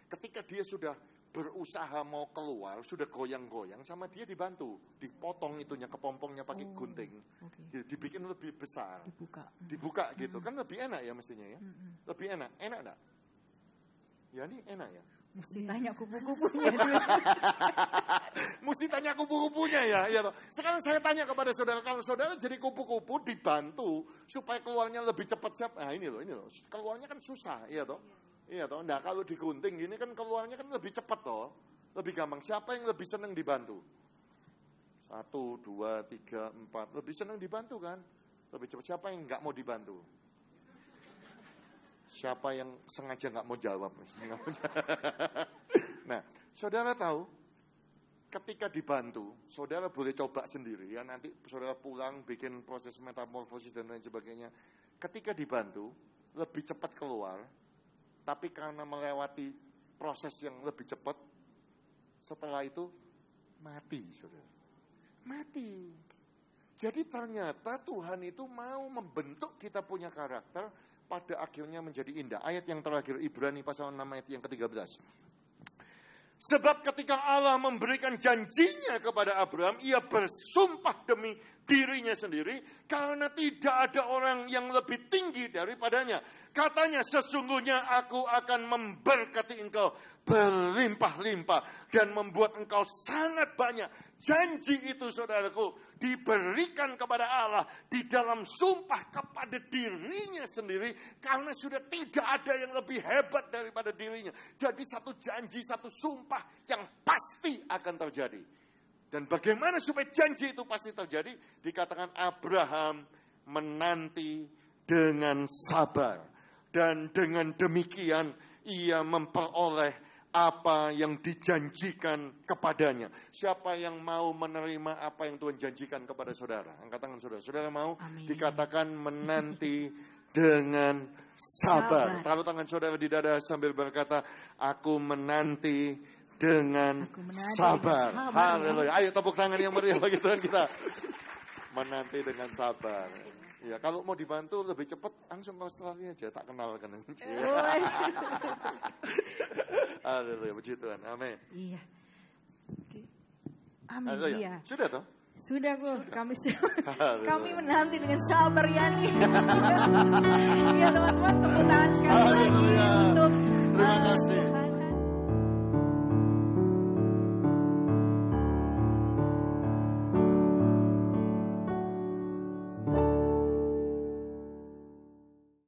ketika dia sudah berusaha mau keluar, sudah goyang-goyang, sama dia dibantu, dipotong itunya, kepompongnya pakai gunting, dibikin lebih besar, dibuka gitu, kan lebih enak ya mestinya ya, lebih enak enggak? Ya ini enak ya. Mesti tanya kupu-kupunya. Mesti tanya kupu-kupunya ya. Sekarang saya tanya kepada saudara, kalau saudara jadi kupu-kupu dibantu supaya keluarnya lebih cepat. Nah ini loh. Keluarnya kan susah, iya toh. Iya toh. Nah kalau digunting gini kan keluarnya kan lebih cepat toh. Lebih gampang. Siapa yang lebih senang dibantu? 1, 2, 3, 4. Lebih senang dibantu kan? Lebih cepat. Siapa yang nggak mau dibantu? Siapa yang sengaja nggak mau jawab? Nah, saudara tahu, ketika dibantu, saudara boleh coba sendiri ya. Nanti saudara pulang bikin proses metamorfosis dan lain sebagainya. Ketika dibantu, lebih cepat keluar, tapi karena melewati proses yang lebih cepat, setelah itu mati, saudara. Mati. Jadi ternyata Tuhan itu mau membentuk kita punya karakter, pada akhirnya menjadi indah. Ayat yang terakhir, Ibrani pasal 6 ayat yang ke-13. Sebab ketika Allah memberikan janjinya kepada Abraham, ia bersumpah demi dirinya sendiri, karena tidak ada orang yang lebih tinggi daripadanya. Katanya, sesungguhnya aku akan memberkati engkau berlimpah-limpah dan membuat engkau sangat banyak. Janji itu, saudaraku, diberikan kepada Allah di dalam sumpah kepada dirinya sendiri, karena sudah tidak ada yang lebih hebat daripada dirinya. Jadi satu janji, satu sumpah yang pasti akan terjadi. Dan bagaimana supaya janji itu pasti terjadi? Dikatakan Abraham menanti dengan sabar. Dan dengan demikian ia memperoleh apa yang dijanjikan kepadanya. Siapa yang mau menerima apa yang Tuhan janjikan kepada saudara? Angkat tangan saudara. Saudara mau? Amin. Dikatakan menanti dengan sabar. Taruh tangan saudara di dada sambil berkata, aku menanti dengan sabar. Haleluya. Ayo tepuk tangan yang meriah bagi Tuhan kita. Menanti dengan sabar. Ya, kalau mau dibantu lebih cepat, langsung ke Australia aja, tak kenal kan. Haleluya, puji Tuhan. Amin. Iya. Amin. Haleluya. Iya. Sudah toh? Sudah kok. Kami menanti dengan sabar Yani. Iya teman-teman, tepuk tangan sekali lagi untuk terima kasih.